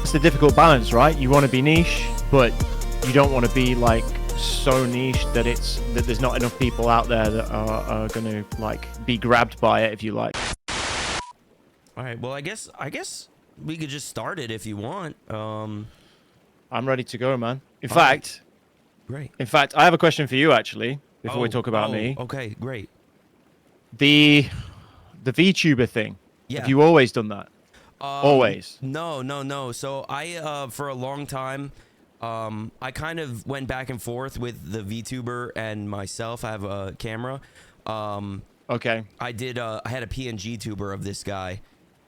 it's the difficult balance, right? You want to be niche, but you don't want to be like so niche that there's not enough people out there that are going to like be grabbed by it, if you like. All right. Well, I guess we could just start it if you want. I'm ready to go, man. In All fact, Great. I have a question for you actually before we talk about me. Okay, great. The VTuber thing. Yeah. Have you always done that? Always? No. So I for a long time, I kind of went back and forth with the VTuber and myself. I have a camera. Okay. I had a PNG tuber of this guy,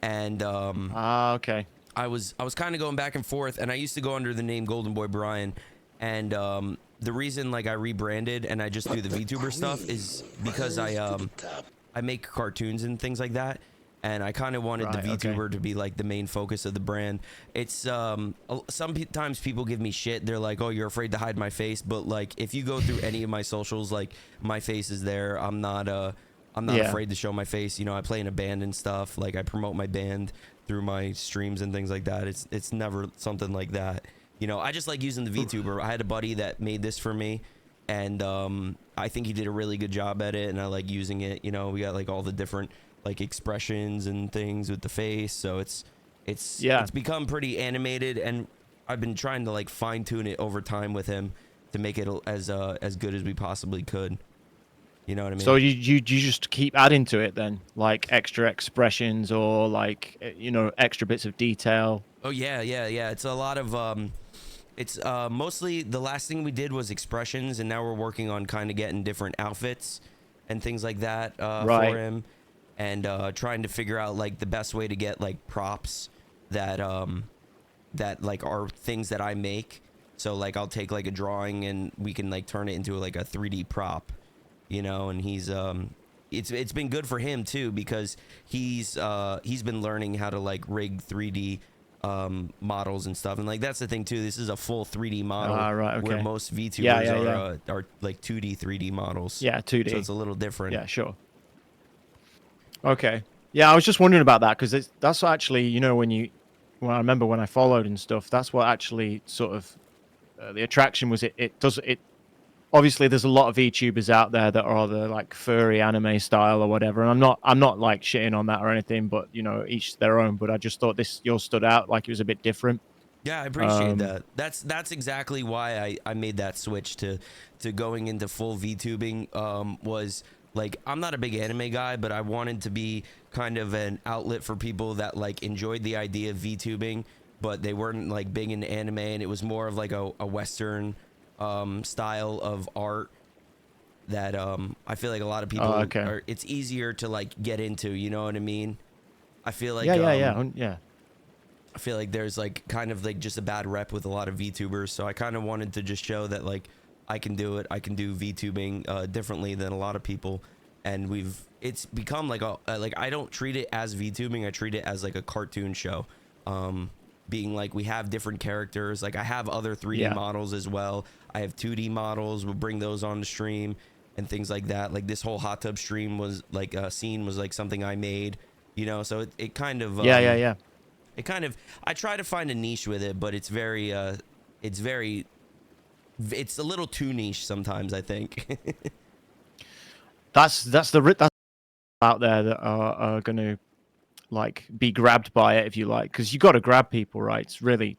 and okay. I was kind of going back and forth, and I used to go under the name Golden Boy Brian, and the reason like I rebranded and I just do the VTuber stuff is because I make cartoons and things like that, and I kind of wanted the VTuber to be like the main focus of the brand. It's sometimes people give me shit. They're like, "Oh, you're afraid to hide my face," but like if you go through any of my socials, like my face is there. I'm not afraid to show my face. You know, I play in a band and stuff. Like I promote my band through my streams and things like that. It's never something like that. You know, I just like using the VTuber. I had a buddy that made this for me, and I think he did a really good job at it, and I like using it. You know, we got like all the different like expressions and things with the face, so it's become pretty animated, and I've been trying to like fine tune it over time with him to make it as good as we possibly could. You know what I mean? So you just keep adding to it then, like extra expressions or like extra bits of detail. Oh yeah. It's a lot of it's mostly the last thing we did was expressions, and now we're working on kind of getting different outfits and things like that for him, and trying to figure out like the best way to get like props that like are things that I make. So like I'll take like a drawing and we can like turn it into like a 3D prop, you know, and he's it's been good for him too, because he's been learning how to like rig 3D models and stuff, and like that's the thing too, this is a full 3D model, where most VTubers are like 2D 3D models. 2D, so it's a little different. Sure. Okay. I was just wondering about that, because that's actually, when I remember when I followed and stuff, that's what actually sort of the attraction was. It obviously there's a lot of VTubers out there that are the like furry anime style or whatever, and I'm not like shitting on that or anything, but each their own. But I just thought yours stood out, like it was a bit different. Yeah, I appreciate that. That's exactly why I made that switch to going into full VTubing. Was like, I'm not a big anime guy, but I wanted to be kind of an outlet for people that like enjoyed the idea of VTubing, but they weren't like big into anime, and it was more of like a Western style of art that I feel like a lot of people are, it's easier to like get into, you know what I mean? I feel like yeah. I feel like there's like kind of like just a bad rep with a lot of VTubers, so I kind of wanted to just show that like I can do it. I can do VTubing differently than a lot of people, and it's become like like I don't treat it as VTubing. I treat it as like a cartoon show. Being like, we have different characters. Like I have other 3D models as well. I have 2D models. We'll bring those on the stream and things like that. Like this whole hot tub stream was like scene was like something I made, you know. So it kind of It kind of, I try to find a niche with it, but it's a little too niche sometimes, I think. that's out there that are going to like be grabbed by it, if you like, because you got to grab people, right? It's really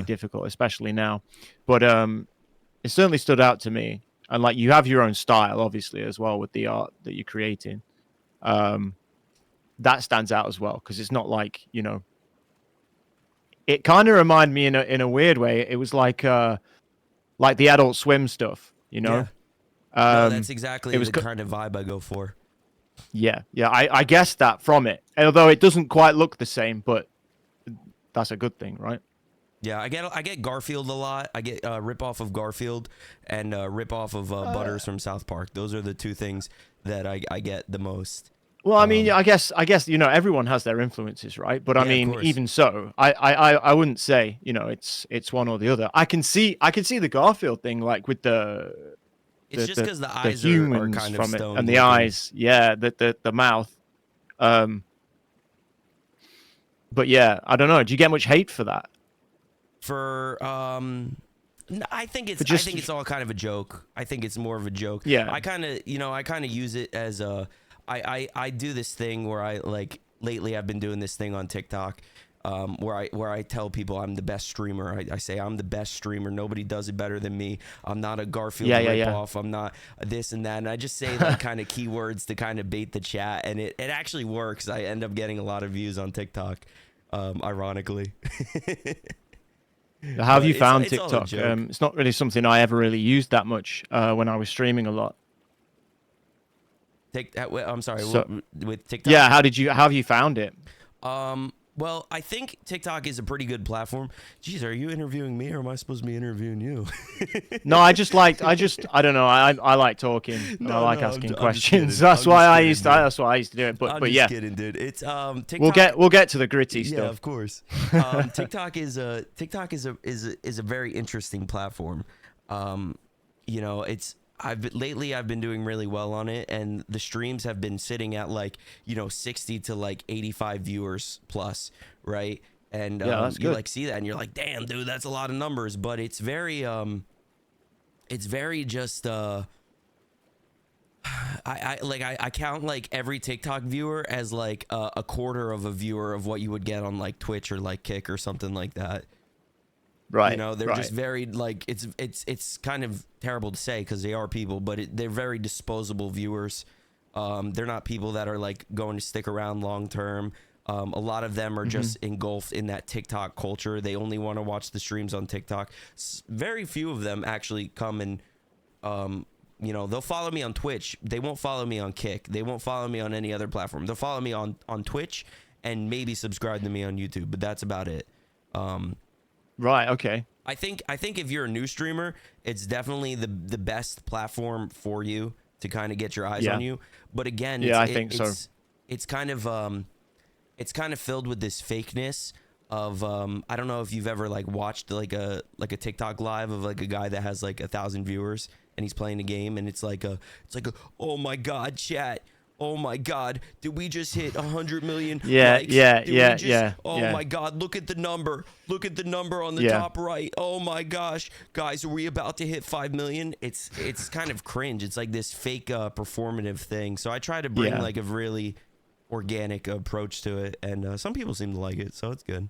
difficult, especially now. But it certainly stood out to me, and like you have your own style, obviously, as well with the art that you're creating. That stands out as well, because it's not like it kind of reminded me in a weird way. It was like the Adult Swim stuff, No, that's exactly the kind of vibe I go for. Yeah, I guessed that from it, although it doesn't quite look the same, but that's a good thing, right? Yeah, I get Garfield a lot. I get rip off of Garfield and rip off of Butters from South Park. Those are the two things that I get the most. Well, I mean, I guess everyone has their influences, right? But I mean, even so, I wouldn't say it's one or the other. I can see the Garfield thing, like with it's just because the eyes are kind of from it, stone and the looking. eyes, the mouth. But yeah, I don't know. Do you get much hate for that? For I think it's just- I think it's all kind of a joke. I think it's more of a joke. Yeah. I kind of use it as a I do this thing where I like lately I've been doing this thing on TikTok where I tell people I'm the best streamer. I say I'm the best streamer. Nobody does it better than me. I'm not a Garfield ripoff. I'm not this and that. And I just say like kind of keywords to kind of bait the chat, and it actually works. I end up getting a lot of views on TikTok, ironically. How have you It's- found it's all a TikTok? joke. It's not really something I ever really used that much when I was streaming a lot. I'm sorry, So- with TikTok. Yeah, how have you found it? Well, I think TikTok is a pretty good platform. Jeez, are you interviewing me or am I supposed to be interviewing you? No, I don't know. I like talking. And I like no, asking I'm just questions. kidding. That's I'm why just I kidding, used to. dude. That's why I used to do it. But I'm but just yeah, kidding, dude. It's TikTok. we'll get to the gritty Yeah, stuff. of course. TikTok is a very interesting platform. You know, lately I've been doing really well on it, and the streams have been sitting at like 60 to like 85 viewers plus, right? And Yeah, that's you good. like see that, and you're like, damn, dude, that's a lot of numbers. But it's very just I count like every TikTok viewer as like a quarter of a viewer of what you would get on like Twitch or like Kick or something like that. Right. You know, they're right. just very like it's kind of terrible to say because they are people, but they're very disposable viewers. They're not people that are like going to stick around long term. A lot of them are just engulfed in that TikTok culture. They only want to watch the streams on TikTok. Very few of them actually come and they'll follow me on Twitch. They won't follow me on Kick. They won't follow me on any other platform. They'll follow me on Twitch and maybe subscribe to me on YouTube, but that's about it. Right. Okay. I think if you're a new streamer, it's definitely the best platform for you to kind of get your eyes Yeah. on you. But again, Yeah, I think so. It's kind of filled with this fakeness of I don't know if you've ever like watched like a TikTok live of like a guy that has like 1,000 viewers and he's playing a game, and it's like a oh my god, chat. Oh my god, did we just hit 100 million Yeah, likes? yeah, Did we yeah, just- yeah, Oh yeah. my god, look at the number. Look at the number on the Yeah. top right. Oh my gosh. Guys, are we about to hit 5 million? It's kind of cringe. It's like this fake performative thing. So I try to bring Yeah. like a really organic approach to it, and some people seem to like it, so it's good.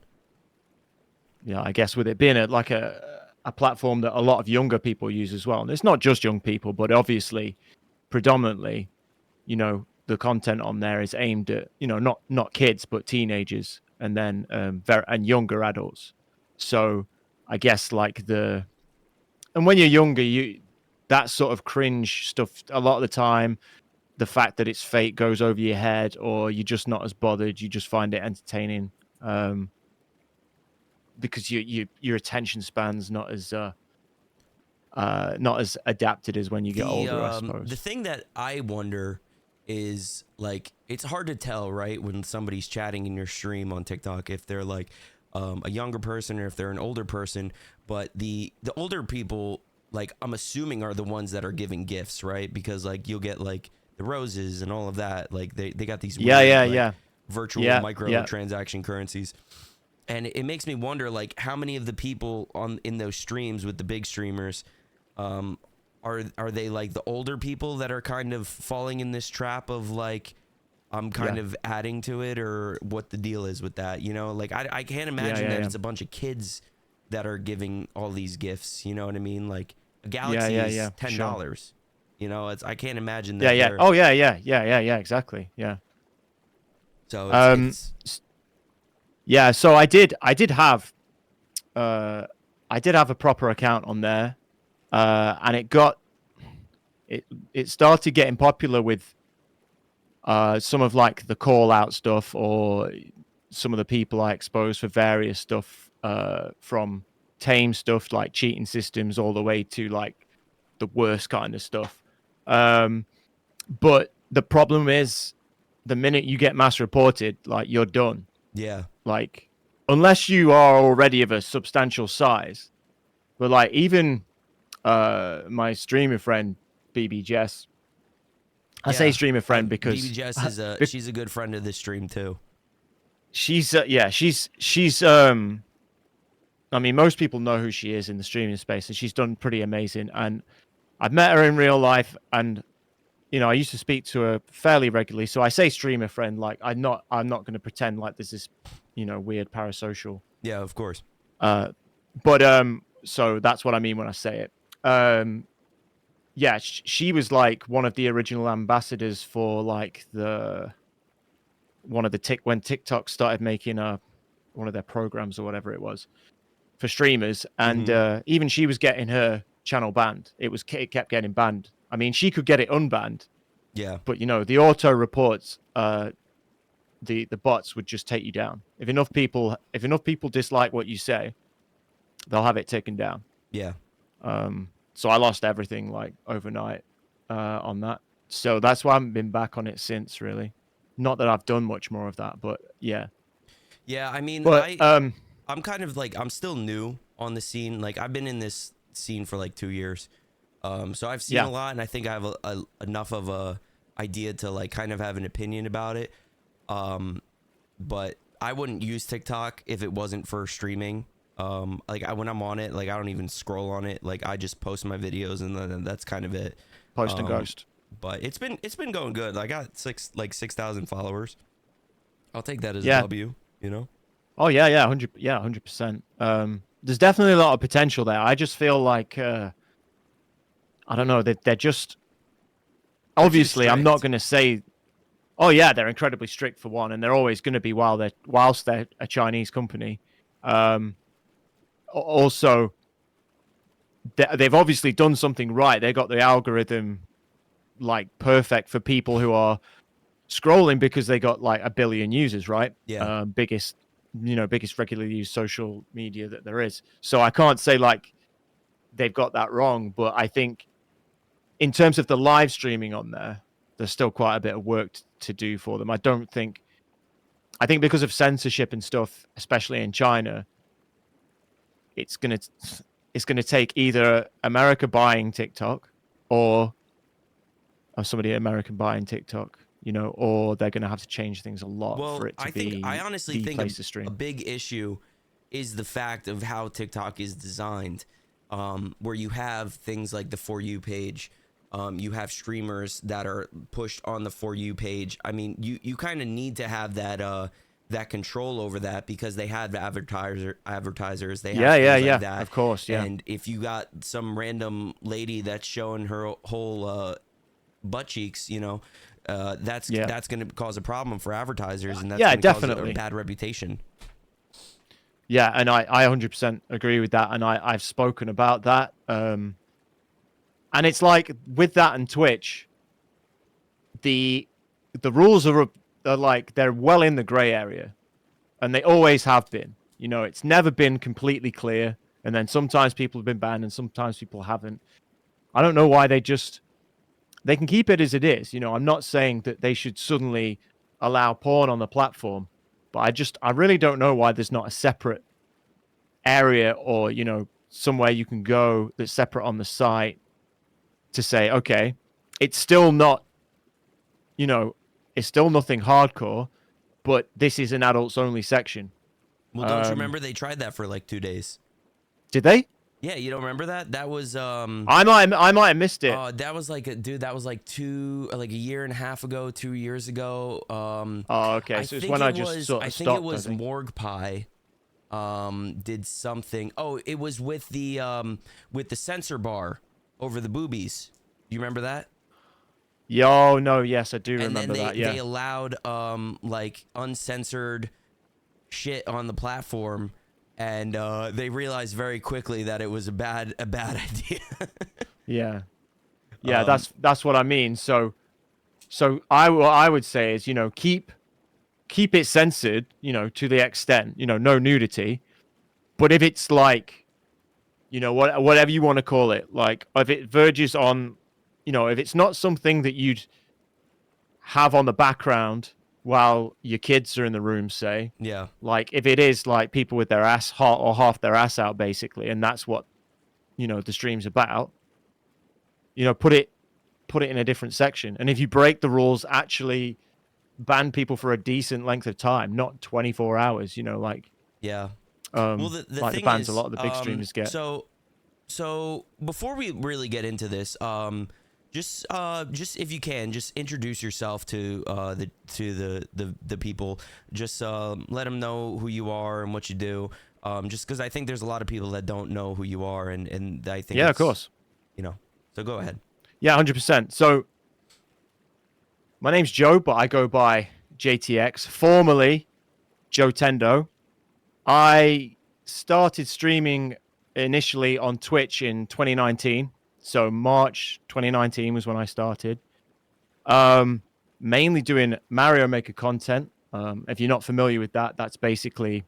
Yeah, I guess with it being a platform that a lot of younger people use as well, and it's not just young people, but obviously, predominantly, the content on there is aimed at not kids but teenagers, and then and younger adults. So I guess and when you're younger, that sort of cringe stuff a lot of the time, the fact that it's fake goes over your head, or you're just not as bothered. You just find it entertaining. Because your attention span's not as adapted as when you get older, I suppose. The thing that I wonder is like it's hard to tell, right, when somebody's chatting in your stream on TikTok if they're like a younger person or if they're an older person. But the older people, like I'm assuming, are the ones that are giving gifts, right? Because like you'll get like the roses and all of that. Like they got these weird, like, virtual microtransaction currencies. And it makes me wonder, like, how many of the people in those streams with the big streamers, are they like the older people that are kind of falling in this trap of like, I'm kind of adding to it, or what the deal is with that? Like I can't imagine that it's a bunch of kids that are giving all these gifts. You know what I mean? Like a Galaxy is $10. Sure. I can't imagine that. Yeah. Oh yeah. Exactly. Yeah. So yeah, so I did have a proper account on there, and it started getting popular with some of like the call out stuff, or some of the people I exposed for various stuff, from tame stuff like cheating systems all the way to like the worst kind of stuff. But the problem is, the minute you get mass reported, like you're done. yeah. Like, unless you are already of a substantial size. But like, even my streamer friend BB Jess, I say streamer friend because BB Jess she's a good friend of this stream too. she's I mean, most people know who she is in the streaming space, and she's done pretty amazing. And I've met her in real life, and I used to speak to her fairly regularly. So I say streamer friend, like I'm not going to pretend like there's this, weird parasocial. Yeah, of course. But so that's what I mean when I say it. Yeah, she was like one of the original ambassadors for like when TikTok started making one of their programs or whatever it was for streamers, and even she was getting her channel banned. It kept getting banned. I mean, she could get it unbanned, Yeah. but the auto reports, the bots would just take you down. If enough people dislike what you say, they'll have it taken down. Yeah. So I lost everything like overnight on that. So that's why I haven't been back on it since, really. Not that I've done much more of that, but yeah. Yeah, I mean, But I'm kind of like, I'm still new on the scene. Like, I've been in this scene for like 2 years. So I've seen a lot, and I think I have enough of a idea to like kind of have an opinion about it. But I wouldn't use TikTok if it wasn't for streaming. Like when I'm on it, like I don't even scroll on it. Like I just post my videos, and then that's kind of it. Post and ghost. But it's been going good. I got 6,000 followers. I'll take that as a W. Oh yeah, 100%. There's definitely a lot of potential there. I just feel like I don't know, they're just obviously. I'm not going to say. Oh yeah, they're incredibly strict for one, and they're always going to be whilst they're a Chinese company. Also, they've obviously done something right. They got the algorithm like perfect for people who are scrolling because they got like 1 billion users, right? Yeah. Biggest regularly used social media that there is. So I can't say like they've got that wrong, but I think in terms of the live streaming on there, there's still quite a bit of work to do for them. I think because of censorship and stuff, especially in China, it's gonna take either America buying TikTok or somebody American buying TikTok, or they're gonna have to change things a lot for it to be. I honestly think place to stream. a big issue is the fact of how TikTok is designed, where you have things like the For You page. You have streamers that are pushed on the For You page. I mean, you kind of need to have that control over that because they have advertisers. They have things like that. Of course, yeah. And if you got some random lady that's showing her whole butt cheeks, that's going to cause a problem for advertisers, and that's going to definitely cause a bad reputation. Yeah, and I 100% agree with that, and I've spoken about that. And it's like with that and Twitch, the rules are like they're well in the gray area, and they always have been. It's never been completely clear, and then sometimes people have been banned, and sometimes people haven't. I don't know why they can keep it as it is. I'm not saying that they should suddenly allow porn on the platform, but I really don't know why there's not a separate area or somewhere you can go that's separate on the site to say, okay, it's still not, it's still nothing hardcore, but this is an adults only section. Well, don't you remember they tried that for like 2 days? Did they? Yeah, you don't remember that? That was I might have missed it. That was like that was like a year and a half ago, 2 years ago. Okay, so it's when I just sort of stopped. I think it was Morgue Pie. Did something. Oh, it was with the censor bar over the boobies. Do you remember that? Yo, no, yes, I do remember and then that. Yeah, they allowed like uncensored shit on the platform, and they realized very quickly that it was a bad idea. yeah, that's what I mean. So what I would say is, keep it censored, to the extent, no nudity, but if it's like, whatever you want to call it, like if it verges on, if it's not something that you'd have on the background while your kids are in the room, say, yeah, like if it is like people with their ass hot or half their ass out, basically, and that's what, the stream's about, put it in a different section. And if you break the rules, actually ban people for a decent length of time, not 24 hours, like. Yeah. Well, the like the thing bans a is, lot of the big streamers get. so before we really get into this, just if you can, just introduce yourself to the people. Just let them know who you are and what you do. Just because I think there's a lot of people that don't know who you are, and I think Yeah, of it's, course. you know. So go ahead. Yeah, 100%. So my name's Joe, but I go by JTX, formerly Joe Tendo. I started streaming initially on Twitch in 2019. So March 2019 was when I started. Mainly doing Mario Maker content. If you're not familiar with that, that's basically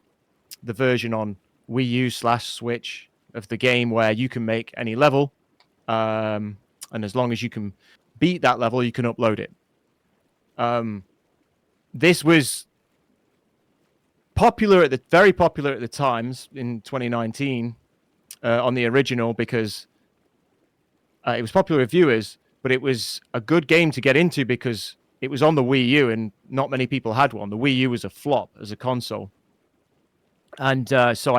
the version on Wii U/Switch of the game where you can make any level. And as long as you can beat that level, you can upload it. This was very popular at the times in 2019 on the original because it was popular with viewers, but it was a good game to get into because it was on the Wii U and not many people had one. The Wii U was a flop as a console. And so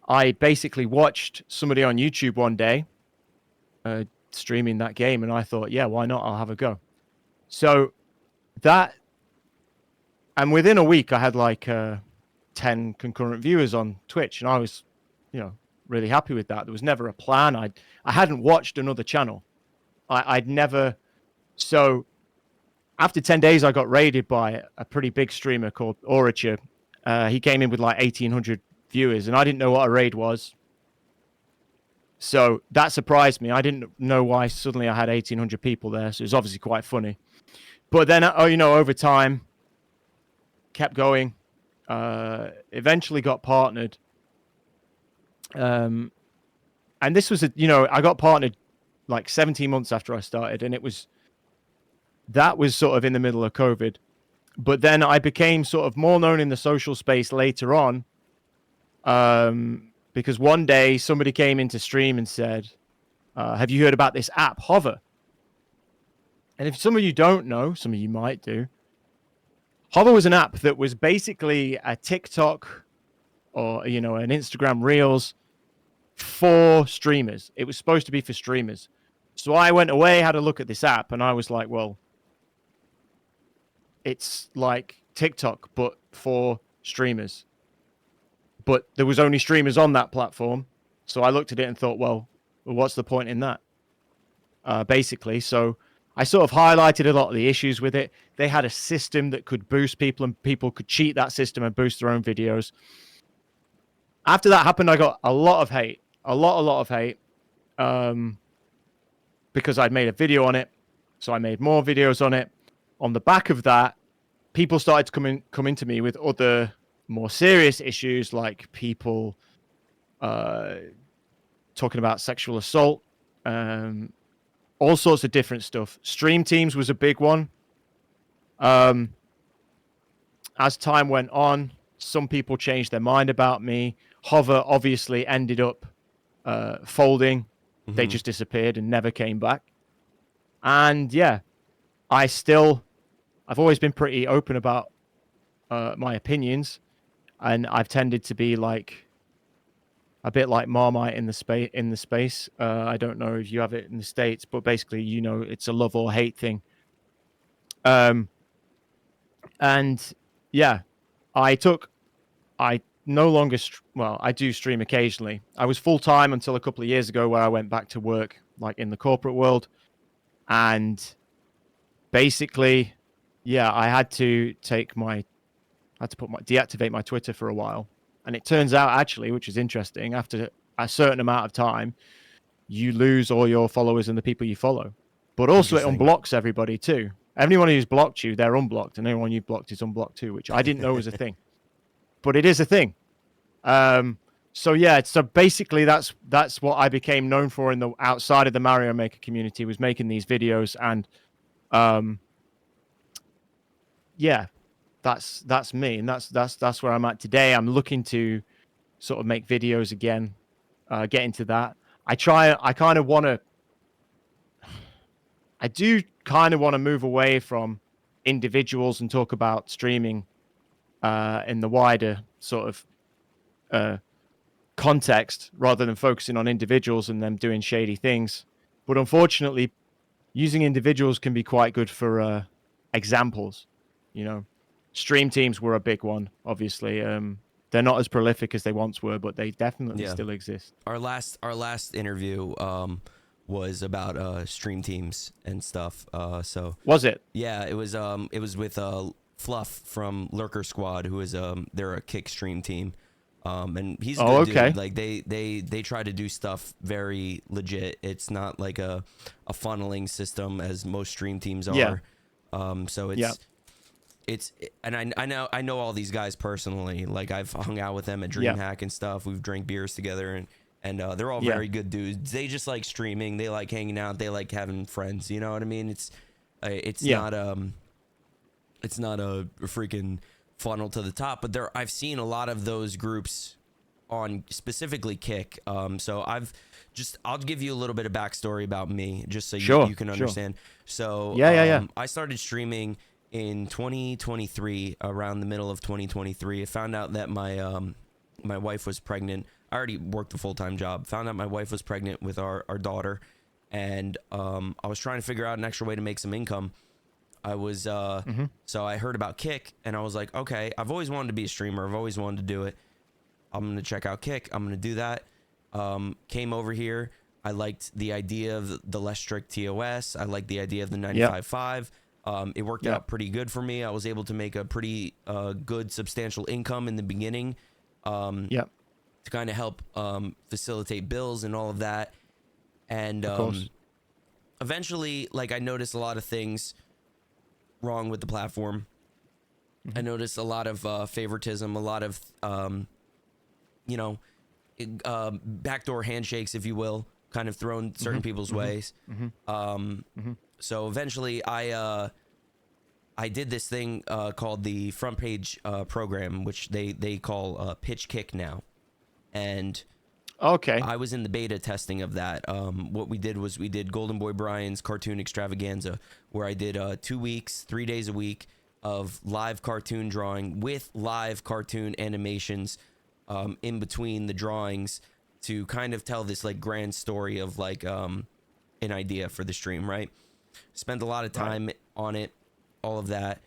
I basically watched somebody on YouTube one day streaming that game, and I thought, yeah, why not? I'll have a go. So that, and within a week, I had like 10 concurrent viewers on Twitch, and I was, really happy with that. There was never a plan. I hadn't watched another channel. I'd never. So after 10 days, I got raided by a pretty big streamer called Orature. He came in with like 1,800 viewers, and I didn't know what a raid was. So that surprised me. I didn't know why suddenly I had 1,800 people there. So it was obviously quite funny. But then, over time, kept going. Eventually got partnered. And this was I got partnered like 17 months after I started, and that was sort of in the middle of COVID. But then I became sort of more known in the social space later on, because one day somebody came into stream and said, have you heard about this app, Hover? And if some of you don't know, some of you might do, Hover was an app that was basically a TikTok or, an Instagram Reels for streamers. It was supposed to be for streamers. So I went away, had a look at this app, and I was like, well, it's like TikTok, but for streamers. But there was only streamers on that platform. So I looked at it and thought, well what's the point in that? Basically. So I sort of highlighted a lot of the issues with it. They had a system that could boost people, and people could cheat that system and boost their own videos. After that happened, I got a lot of hate, a lot of hate, because I'd made a video on it. So I made more videos on it. On the back of that, people started to come into me with other more serious issues, like people talking about sexual assault, all sorts of different stuff. Stream teams was a big one. As time went on, some people changed their mind about me. Hover obviously ended up folding. Mm-hmm. They just disappeared and never came back. And yeah, I've always been pretty open about my opinions, and I've tended to be like a bit like Marmite in the space. I don't know if you have it in the States, but basically, it's a love or hate thing. And yeah, I no longer, I do stream occasionally. I was full time until a couple of years ago, where I went back to work, like in the corporate world. And basically, yeah, I had to deactivate my Twitter for a while. And it turns out, actually, which is interesting, after a certain amount of time, you lose all your followers and the people you follow. But also it unblocks everybody too. Anyone who's blocked you, they're unblocked, and anyone you've blocked is unblocked too, which I didn't know was a thing. But it is a thing. So yeah, so basically that's what I became known for in the outside of the Mario Maker community, was making these videos. And yeah, that's me, and that's where I'm at today. I'm looking to sort of make videos again, get into that. I do kind of want to move away from individuals and talk about streaming in the wider sort of context rather than focusing on individuals and them doing shady things. But unfortunately, using individuals can be quite good for examples. You know, stream teams were a big one, obviously. They're not as prolific as they once were, but they definitely Yeah. still exist. Our last interview was about stream teams and stuff. So Was it? yeah, it was with Fluff from Lurker Squad, who is they're a kick stream team. And he's a Oh, good okay. dude. Like they try to do stuff very legit. It's not like a funneling system as most stream teams are. Yeah. So Yeah. it's and I know all these guys personally. Like I've hung out with them at Yeah. DreamHack and stuff. We've drank beers together and they're all Yeah. very good dudes. They just like streaming. They like hanging out. They like having friends. You know what I mean? It's Yeah. not a freaking funnel to the top, but I've seen a lot of those groups on specifically Kick. So I'll give you a little bit of backstory about me, just so you can understand. So Yeah. I started streaming in 2023, around the middle of 2023. I found out that my wife was pregnant. I already worked a full-time job. Found out my wife was pregnant with our daughter, and I was trying to figure out an extra way to make some income. I was so I heard about Kick and I was like, okay, I've always wanted to be a streamer. I've always wanted to do it. I'm gonna check out Kick. I'm gonna do that. Came over here. I liked the idea of the less strict TOS. I liked the idea of the 95.5. It worked out pretty good for me. I was able to make a pretty good substantial income in the beginning. To kind of help facilitate bills and all of that. And eventually, like, I noticed a lot of things wrong with the platform. I noticed a lot of favoritism, a lot of backdoor handshakes, if you will, kind of thrown certain people's ways. So eventually I did this thing called the front page program, which they call Pitch Kick now. And Okay. I was in the beta testing of that. What we did was we did Golden Boy Brian's cartoon extravaganza, where I did 2 weeks, 3 days a week of live cartoon drawing with live cartoon animations in between the drawings to kind of tell this like grand story of like an idea for the stream, right? Spent a lot of time on it, all of that.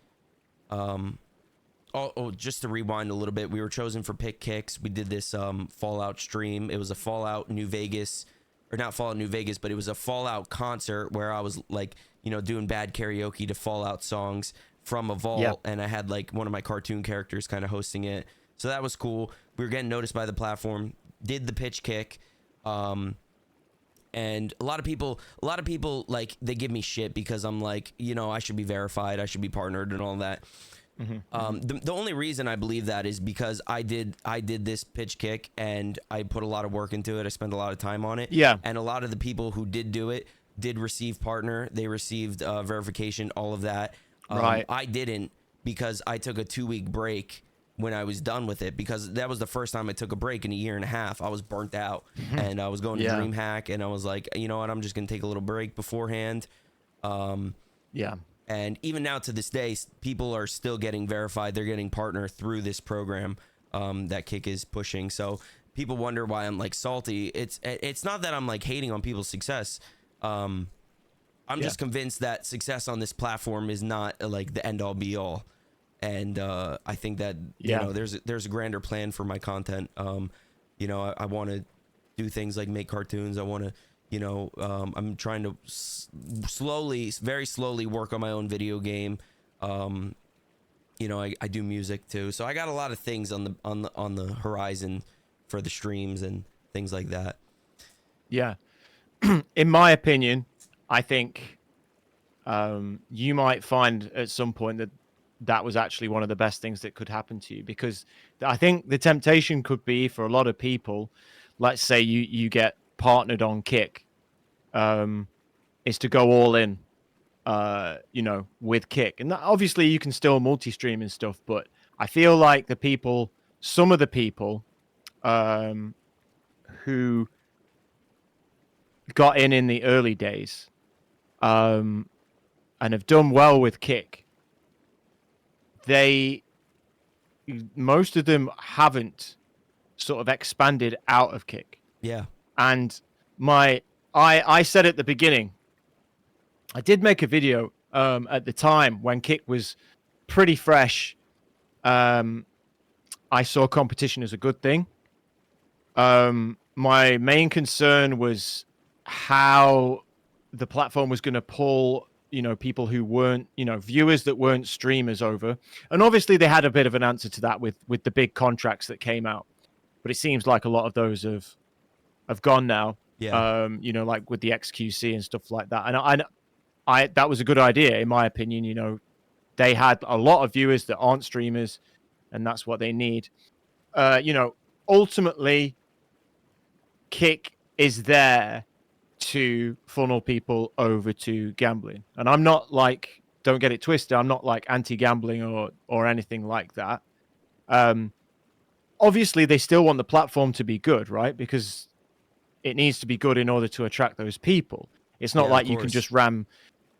Just to rewind a little bit, we were chosen for Pick Kicks. We did this Fallout stream. It was a Fallout New Vegas, or not Fallout New Vegas, but it was a Fallout concert where I was like, doing bad karaoke to Fallout songs from a vault, and I had like one of my cartoon characters kind of hosting it. So that was cool. We were getting noticed by the platform. Did the Pitch Kick, and a lot of people like they give me shit because I'm like, I should be verified, I should be partnered, and all that. The only reason I believe that is because I did this Pitch Kick and I put a lot of work into it. I spent a lot of time on it. Yeah. And a lot of the people who did do it did receive partner. They received verification, all of that. Right. I didn't, because I took a 2-week break when I was done with it, because that was the first time I took a break in a year and a half. I was burnt out and I was going to DreamHack, and I was like, you know what, I'm just going to take a little break beforehand. And even now to this day, people are still getting verified. They're getting partner through this program that Kick is pushing. So people wonder why I'm like salty. It's not that I'm like hating on people's success. I'm just convinced that success on this platform is not like the end all be all. And I think that there's a grander plan for my content. I want to do things like make cartoons. I want to. I'm trying to very slowly work on my own video game. I do music too, so I got a lot of things on the horizon for the streams and things like that. Yeah. In my opinion, I think you might find at some point that was actually one of the best things that could happen to you, because I think the temptation could be for a lot of people, let's say you get partnered on Kick, is to go all in, with Kick. And obviously you can still multi-stream and stuff, but I feel like some of the people who got in the early days and have done well with Kick, they most of them haven't sort of expanded out of Kick. Yeah. And I said at the beginning, I did make a video at the time when Kick was pretty fresh. I saw competition as a good thing. My main concern was how the platform was going to pull, people who weren't, viewers that weren't streamers over. And obviously they had a bit of an answer to that with the big contracts that came out. But it seems like a lot of those have gone now. Yeah. Like with the XQC and stuff like that. And I that was a good idea in my opinion. They had a lot of viewers that aren't streamers, and that's what they need. Ultimately, Kick is there to funnel people over to gambling. And I'm not like, don't get it twisted, I'm not like anti-gambling or anything like that. Obviously, they still want the platform to be good, right? Because it needs to be good in order to attract those people. It's not like you can just ram.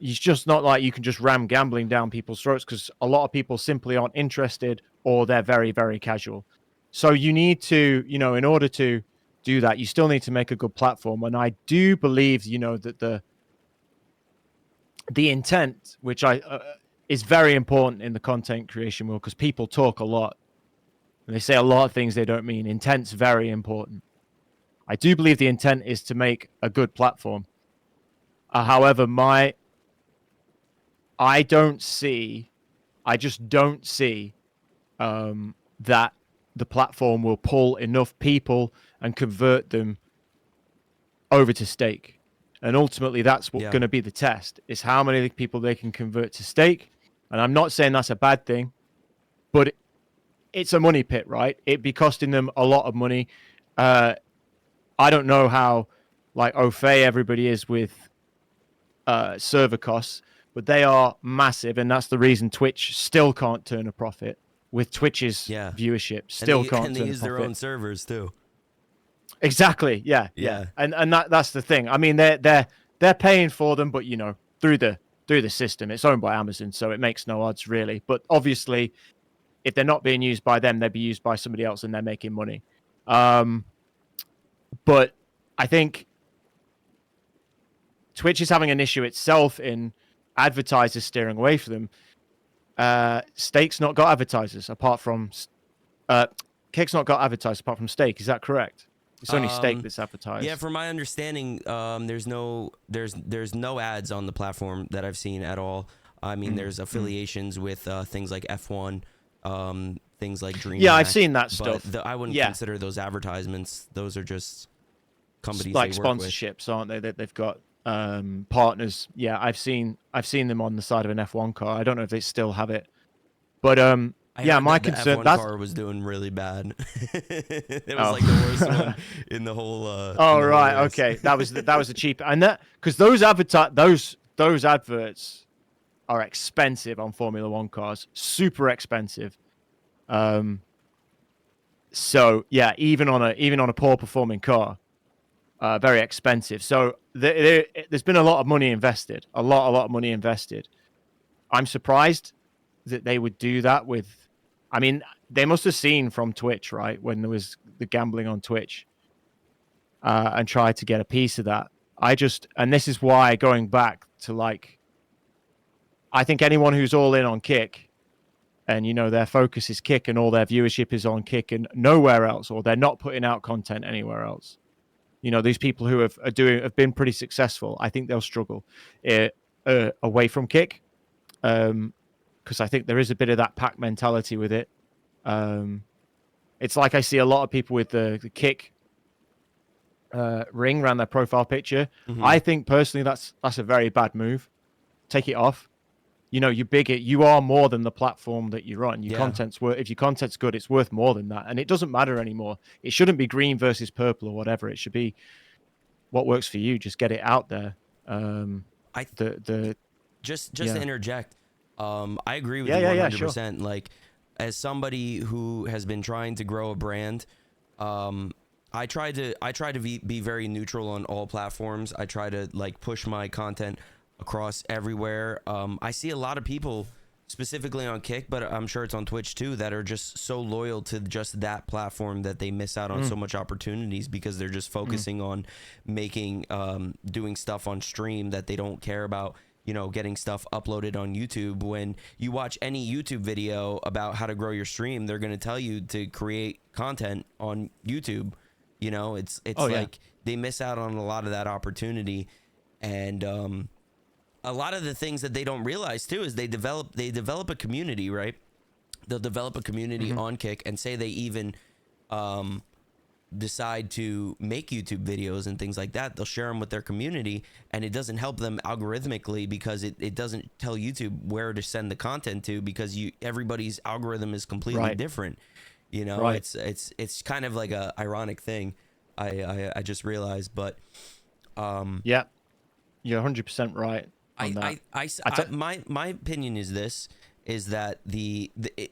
It's just not like you can just ram gambling down people's throats, because a lot of people simply aren't interested, or they're very, very casual. So you need to, in order to do that, you still need to make a good platform. And I do believe, that the intent, which is very important in the content creation world, because people talk a lot. And they say a lot of things they don't mean. Intent's very important. I do believe the intent is to make a good platform. However, I just don't see that the platform will pull enough people and convert them over to stake. And ultimately, that's what's going to be the test, is how many people they can convert to stake. And I'm not saying that's a bad thing, but it's a money pit, right? It'd be costing them a lot of money. I don't know how au fait everybody is with server costs, but they are massive, and that's the reason Twitch still can't turn a profit with Twitch's viewership. Still can't turn a profit. And they use their own servers too. Exactly. Yeah. And that's the thing. I mean, they're paying for them, but through the system. It's owned by Amazon, so it makes no odds really. But obviously, if they're not being used by them, they'd be used by somebody else, and they're making money. But I think Twitch is having an issue itself in advertisers steering away from them. Stake's not got advertisers apart from Kick's not got advertisers apart from Stake. Is that correct? It's only Stake that's advertised. Yeah, from my understanding, there's no ads on the platform that I've seen at all. I mean, there's affiliations with things like F1, things like DreamHack. Yeah, I've seen that stuff. I wouldn't consider those advertisements. Those are just companies like they work sponsorships, aren't they? That they've got partners. Yeah, I've seen them on the side of an F1 car. I don't know if they still have it, but my concern, the F1 car was doing really bad. It was like the worst one in the whole. Right, okay, that was the cheap, and that because those adverts are expensive on Formula One cars, super expensive. So yeah, even on a poor performing car, very expensive. So there's been a lot of money invested, a lot of money invested. I'm surprised that they would do that with. I mean, they must have seen from Twitch, right, when there was the gambling on Twitch, and tried to get a piece of that. And this is why, going back to I think anyone who's all in on Kick, and their focus is Kick, and all their viewership is on Kick and nowhere else, or they're not putting out content anywhere else. These people who have been pretty successful, I think they'll struggle away from Kick. Because I think there is a bit of that pack mentality with it. It's like I see a lot of people with the Kick ring around their profile picture. Mm-hmm. I think personally that's a very bad move. Take it off. You bigger. You are more than the platform that you're on. If your content's good, it's worth more than that, and it doesn't matter anymore. It shouldn't be green versus purple or whatever. It should be what works for you. Just get it out there. Just to interject. I agree with you 100%. Sure. As somebody who has been trying to grow a brand, I try to be very neutral on all platforms. I try to push my content across everywhere. I see a lot of people specifically on Kick, but I'm sure it's on Twitch too, that are just so loyal to just that platform that they miss out on so much opportunities because they're just focusing on making, doing stuff on stream that they don't care about, you know, getting stuff uploaded on YouTube. When you watch any YouTube video about how to grow your stream, they're going to tell you to create content on YouTube. You know, it's like they miss out on a lot of that opportunity. And a lot of the things that they don't realize too is they develop a community, right? They'll develop a community on Kick, and say they even decide to make YouTube videos and things like that. They'll share them with their community, and it doesn't help them algorithmically because it doesn't tell YouTube where to send the content to, because everybody's algorithm is completely different. You know, it's kind of like a ironic thing. I just realized, but yeah, you're 100% right. My opinion is this, is that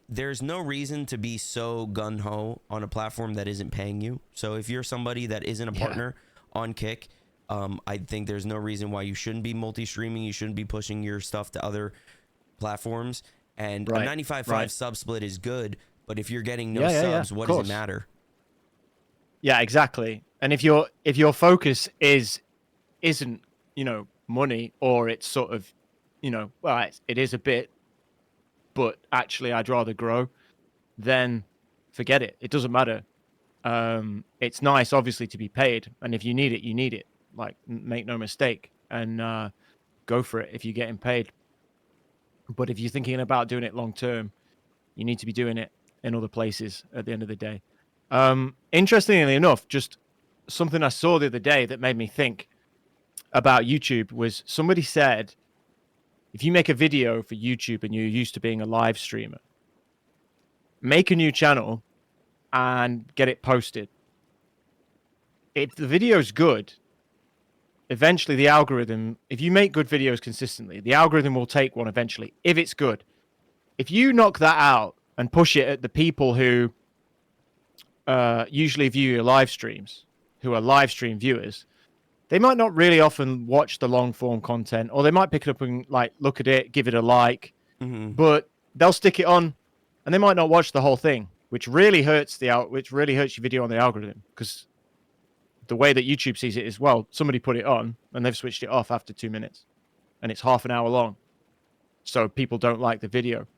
there's no reason to be so gung-ho on a platform that isn't paying you. So if you're somebody that isn't a partner on Kick, I think there's no reason why you shouldn't be multi-streaming. You shouldn't be pushing your stuff to other platforms. And a 95.5 sub split is good, but if you're getting no subs, what does it matter? Yeah, exactly. And if your focus isn't, you know, money, or it's sort of, you know, well, it is a bit, but actually I'd rather grow, then forget it. It doesn't matter. It's nice, obviously, to be paid, and if you need it, you need it. Like, make no mistake, and go for it if you're getting paid. But if you're thinking about doing it long term, you need to be doing it in other places at the end of the day. Interestingly enough, just something I saw the other day that made me think about YouTube was, somebody said, if you make a video for YouTube and you're used to being a live streamer, make a new channel and get it posted. If the video's good, eventually the algorithm, if you make good videos consistently, the algorithm will take one eventually, if it's good. If you knock that out and push it at the people who usually view your live streams, who are live stream viewers, they might not really often watch the long form content, or they might pick it up and like look at it, give it a like, but they'll stick it on, and they might not watch the whole thing, which really hurts your video on the algorithm, because the way that YouTube sees it is, well, somebody put it on and they've switched it off after 2 minutes, and it's half an hour long, so people don't like the video.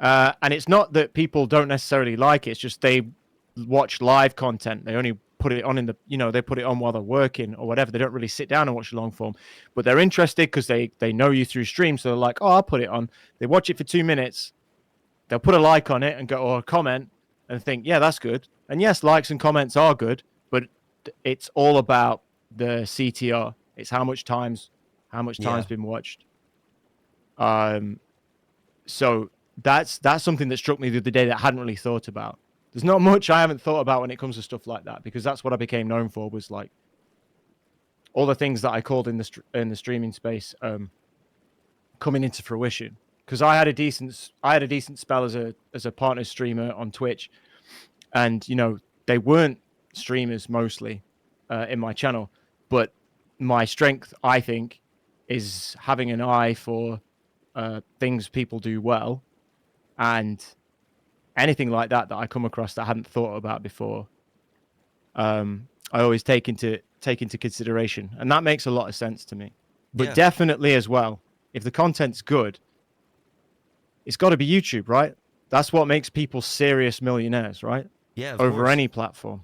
And it's not that people don't necessarily like it; it's just they watch live content. They only put it on in the, you know, they put it on while they're working or whatever. They don't really sit down and watch the long form, but they're interested because they know you through stream. So they're like, oh, I'll put it on. They watch it for 2 minutes. They'll put a like on it and go, or a comment, and think, yeah, that's good. And yes, likes and comments are good, but it's all about the CTR. It's how much time's been watched. So that's something that struck me the other day that I hadn't really thought about. There's not much I haven't thought about when it comes to stuff like that, because that's what I became known for, was like all the things that I called in the streaming space coming into fruition. Because I had a decent spell as a partner streamer on Twitch, and you know, they weren't streamers mostly in my channel, but my strength, I think, is having an eye for things people do well, and anything like that I come across that I hadn't thought about before, I always take into consideration, and that makes a lot of sense to me. But definitely as well, if the content's good, it's got to be YouTube, right? That's what makes people serious millionaires, right? Yeah, over any platform.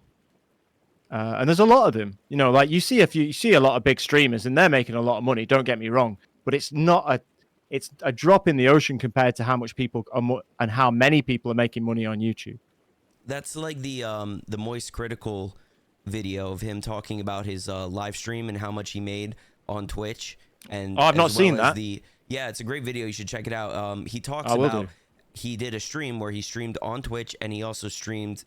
And there's a lot of them, you know, like you see a lot of big streamers and they're making a lot of money, don't get me wrong, but it's a drop in the ocean compared to how much people are and how many people are making money on YouTube. That's like the Moist Critical video of him talking about his live stream and how much he made on Twitch. And I've not seen that. Yeah, it's a great video. You should check it out. He talks about, he did a stream where he streamed on Twitch, and he also streamed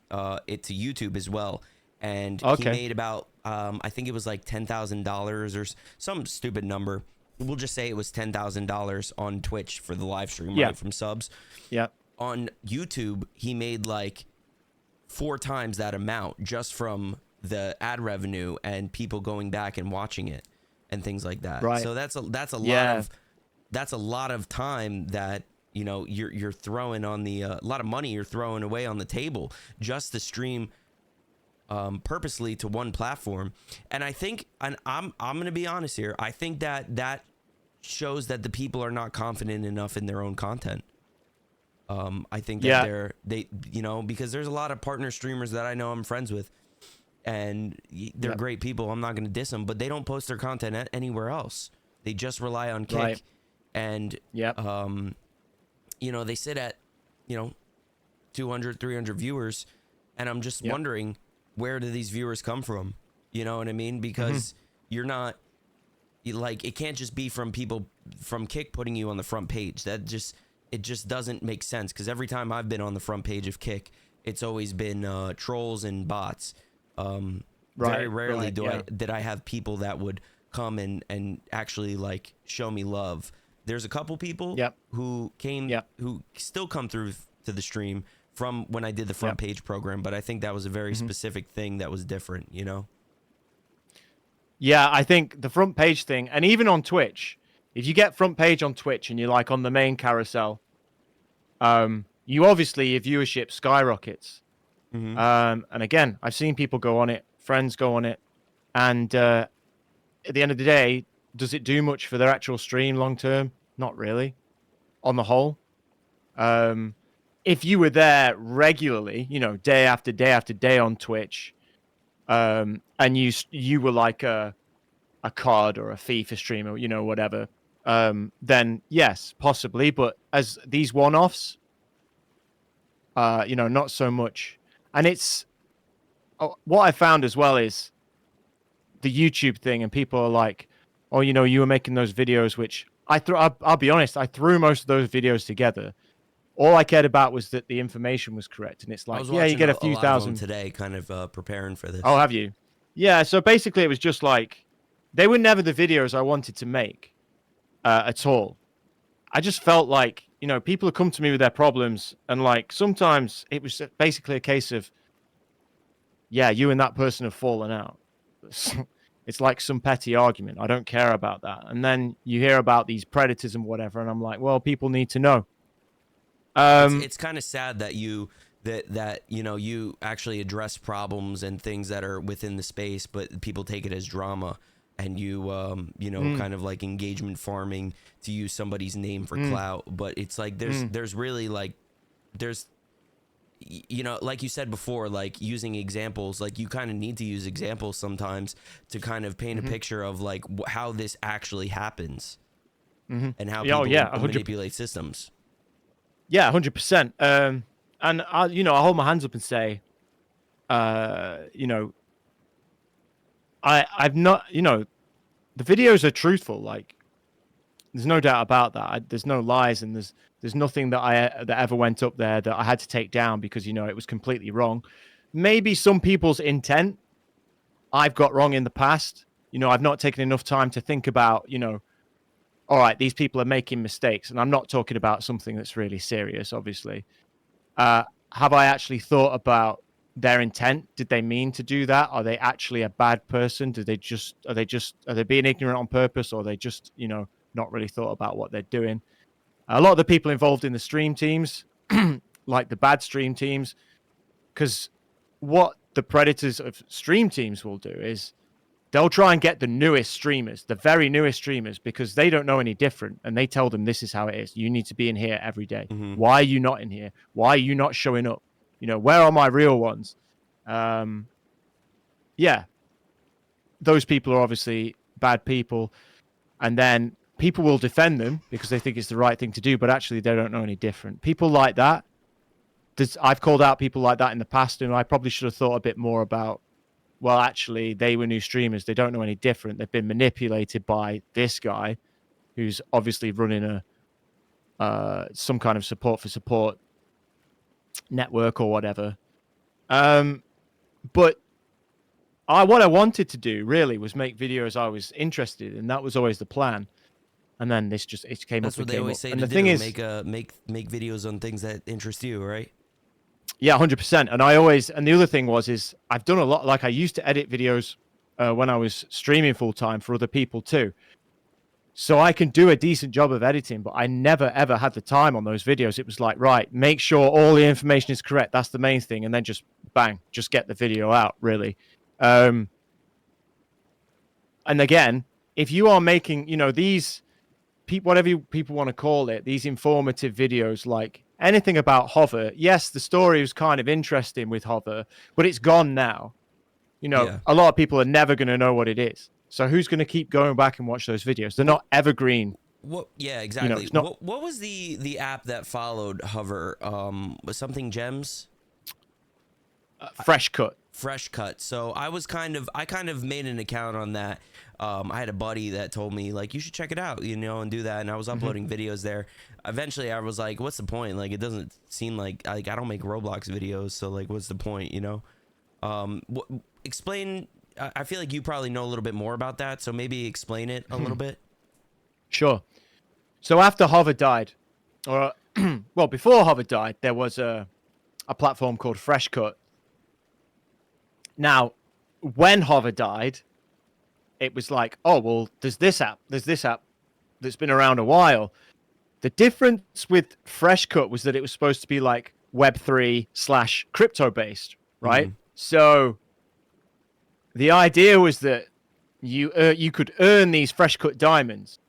it to YouTube as well. And he made about, I think it was like $10,000 or some stupid number. We'll just say it was $10,000 on Twitch for the live stream, right, from subs. Yeah. On YouTube, he made like 4 times that amount just from the ad revenue and people going back and watching it and things like that. Right. So that's a lot of time that you know, you're throwing on the a lot of money you're throwing away on the table just to stream purposely to one platform. And I think, and I'm gonna be honest here, I think that shows that the people are not confident enough in their own content. I think that they you know, because there's a lot of partner streamers that I know I'm friends with, and they're great people. I'm not gonna diss them, but they don't post their content anywhere else. They just rely on Kick, and you know, they sit at, you know, 200, 300 viewers, and I'm just wondering, where do these viewers come from? You know what I mean? Because you're not, like, it can't just be from people from Kick putting you on the front page. It just doesn't make sense, because every time I've been on the front page of Kick, it's always been trolls and bots. Very rarely did I have people that would come and actually, like, show me love. There's a couple people who came, who still come through to the stream from when I did the front page program, but I think that was a very specific thing that was different, you know? Yeah, I think the front page thing, and even on Twitch, if you get front page on Twitch and you're like on the main carousel, you obviously, your viewership skyrockets. And again, I've seen people go on it, friends go on it, and at the end of the day, does it do much for their actual stream long term? Not really, on the whole. If you were there regularly, you know, day after day after day on Twitch, and you were like a COD or a FIFA streamer, you know, whatever, then yes, possibly. But as these one-offs, you know, not so much. And it's what I found as well is the YouTube thing, and people are like, "Oh, you know, you were making those videos," which I'll be honest, I threw most of those videos together. All I cared about was that the information was correct, and it's like, yeah, you get a few thousand today, kind of preparing for this. Oh, have you? Yeah. So basically, it was just like they were never the videos I wanted to make at all. I just felt like, you know, people would come to me with their problems, and like sometimes it was basically a case of, yeah, you and that person have fallen out. It's like some petty argument. I don't care about that. And then you hear about these predators and whatever, and I'm like, well, people need to know. It's kind of sad that you know, you actually address problems and things that are within the space, but people take it as drama, and you know, kind of like engagement farming to use somebody's name for clout. But it's like there's really like you know, like you said before, like using examples, like you kind of need to use examples sometimes to kind of paint a picture of like how this actually happens and how people manipulate systems. Yeah, 100%. And I, you know, I hold my hands up and say, you know, I've not, you know, the videos are truthful. Like, there's no doubt about that. There's no lies, and there's nothing that ever went up there that I had to take down because, you know, it was completely wrong. Maybe some people's intent I've got wrong in the past. You know, I've not taken enough time to think about, you know, all right, these people are making mistakes, and I'm not talking about something that's really serious, obviously. Have I actually thought about their intent? Did they mean to do that? Are they actually a bad person? Are they being ignorant on purpose, or are they just, you know, not really thought about what they're doing? A lot of the people involved in the stream teams, like the bad stream teams, because what the predators of stream teams will do is they'll try and get the newest streamers, the very newest streamers, because they don't know any different. And they tell them, this is how it is. You need to be in here every day. Why are you not in here? Why are you not showing up? You know, where are my real ones? Yeah. Those people are obviously bad people. And then people will defend them because they think it's the right thing to do, but actually they don't know any different. People like that, I've called out people like that in the past, and I probably should have thought a bit more about, well, actually, they were new streamers. They don't know any different. They've been manipulated by this guy who's obviously running some kind of support for support network or whatever. But what I wanted to do really was make videos I was interested in. That was always the plan. And then it came up. That's what they always say. And the thing is, make videos on things that interest you, right? Yeah, 100%. And the other thing is I've done a lot. Like, I used to edit videos when I was streaming full time for other people too. So I can do a decent job of editing, but I never ever had the time on those videos. It was like, right, make sure all the information is correct. That's the main thing. And then just bang, just get the video out, really. And again, if you are making, these whatever people want to call it, these informative videos, like anything about Hover, yes, the story was kind of interesting with Hover, but it's gone now. A lot of people are never going to know what it is. So who's going to keep going back and watch those videos? They're not evergreen. What? Yeah, exactly. What was the app that followed Hover? Was something Gems? Fresh Cut. Fresh Cut. So I kind of made an account on that. I had a buddy that told me like you should check it out, and do that. And I was uploading videos there. Eventually, I was like, what's the point? Like, it doesn't seem like I don't make Roblox videos, so like, what's the point? Explain. I feel like you probably know a little bit more about that, so maybe explain it a little bit. Sure. So after Hover died, or well, before Hover died, there was a platform called Fresh Cut. Now, when Hover died, it was like, oh, well, there's this app that's been around a while. The difference with Fresh Cut was that it was supposed to be like Web3 / crypto based, right? Mm-hmm. So the idea was that you could earn these Fresh Cut diamonds,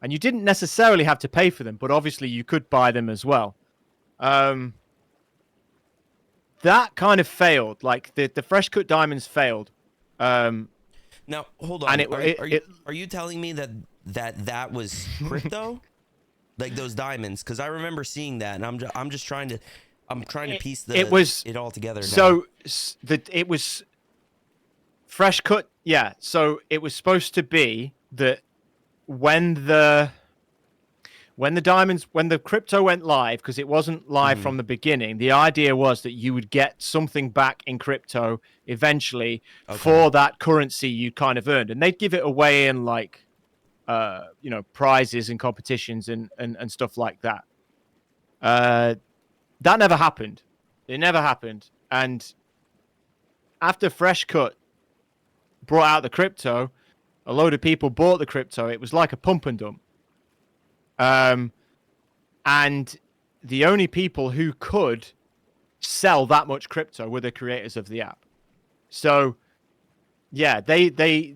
and you didn't necessarily have to pay for them, but obviously you could buy them as well. That kind of failed. Like the Fresh Cut diamonds failed. Now hold on. And are you telling me that was crypto, like those diamonds? Because I remember seeing that, and I'm just trying to piece it all together. So it was Fresh Cut. Yeah. So it was supposed to be that when the crypto went live, because it wasn't live from the beginning, the idea was that you would get something back in crypto eventually for that currency you kind of earned, and they'd give it away in like prizes and competitions and stuff like that. That never happened. It never happened. And after Fresh Cut brought out the crypto, a load of people bought the crypto. It was like a pump and dump. And the only people who could sell that much crypto were the creators of the app. So, yeah, they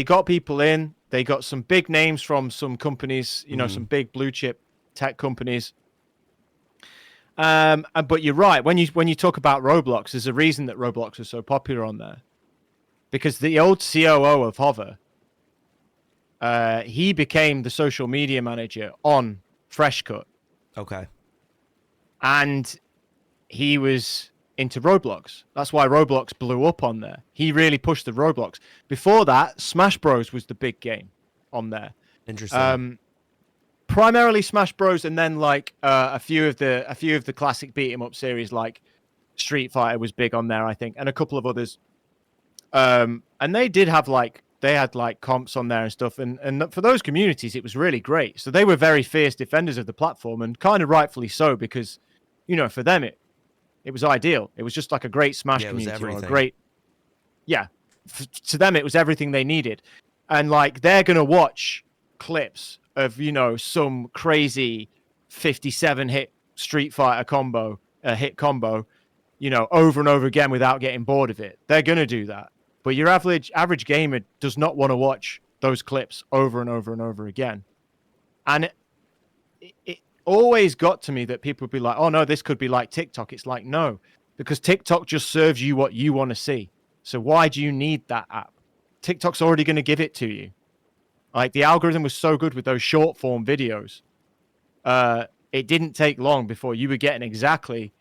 got people in. They got some big names from some companies, some big blue chip tech companies. But you're right. When you talk about Roblox, there's a reason that Roblox is so popular on there, because the old COO of Hover, he became the social media manager on Fresh Cut. Okay. And he was into Roblox. That's why Roblox blew up on there. He really pushed the Roblox. Before that, Smash Bros was the big game on there. Interesting. Primarily Smash Bros, and then like a few of the classic beat 'em up series like Street Fighter was big on there, I think, and a couple of others. And they had comps on there and stuff, and for those communities it was really great. So they were very fierce defenders of the platform, and kind of rightfully so, because for them it was ideal. It was just like a great Smash community, or a great to them it was everything they needed. And like they're gonna watch clips of some crazy 57 hit Street Fighter hit combo over and over again without getting bored of it. They're gonna do that. But your average gamer does not want to watch those clips over and over and over again. And it always got to me that people would be like, oh, no, this could be like TikTok. It's like, no, because TikTok just serves you what you want to see. So why do you need that app? TikTok's already going to give it to you. Like, the algorithm was so good with those short form videos. It didn't take long before you were getting exactly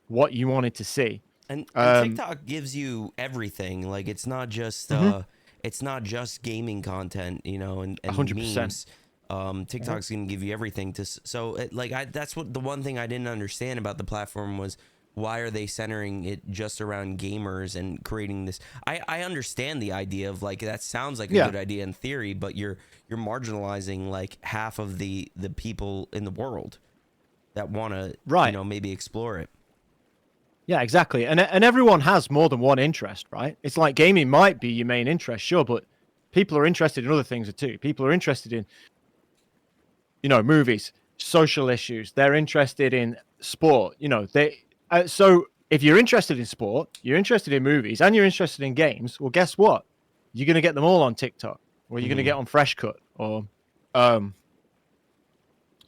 what you wanted to see. And TikTok gives you everything. Like, it's not just gaming content, and 100%. memes. TikTok's gonna give you everything that's what the one thing I didn't understand about the platform was, why are they centering it just around gamers and creating this? I understand the idea of like, that sounds like a good idea in theory, but you're marginalizing like half of the people in the world that want to maybe explore it. Yeah, exactly. And everyone has more than one interest, right? It's like gaming might be your main interest, sure, but people are interested in other things too. People are interested in, movies, social issues. They're interested in sport. So if you're interested in sport, you're interested in movies, and you're interested in games, well, guess what? You're going to get them all on TikTok, or you're going to get on Fresh Cut, or you're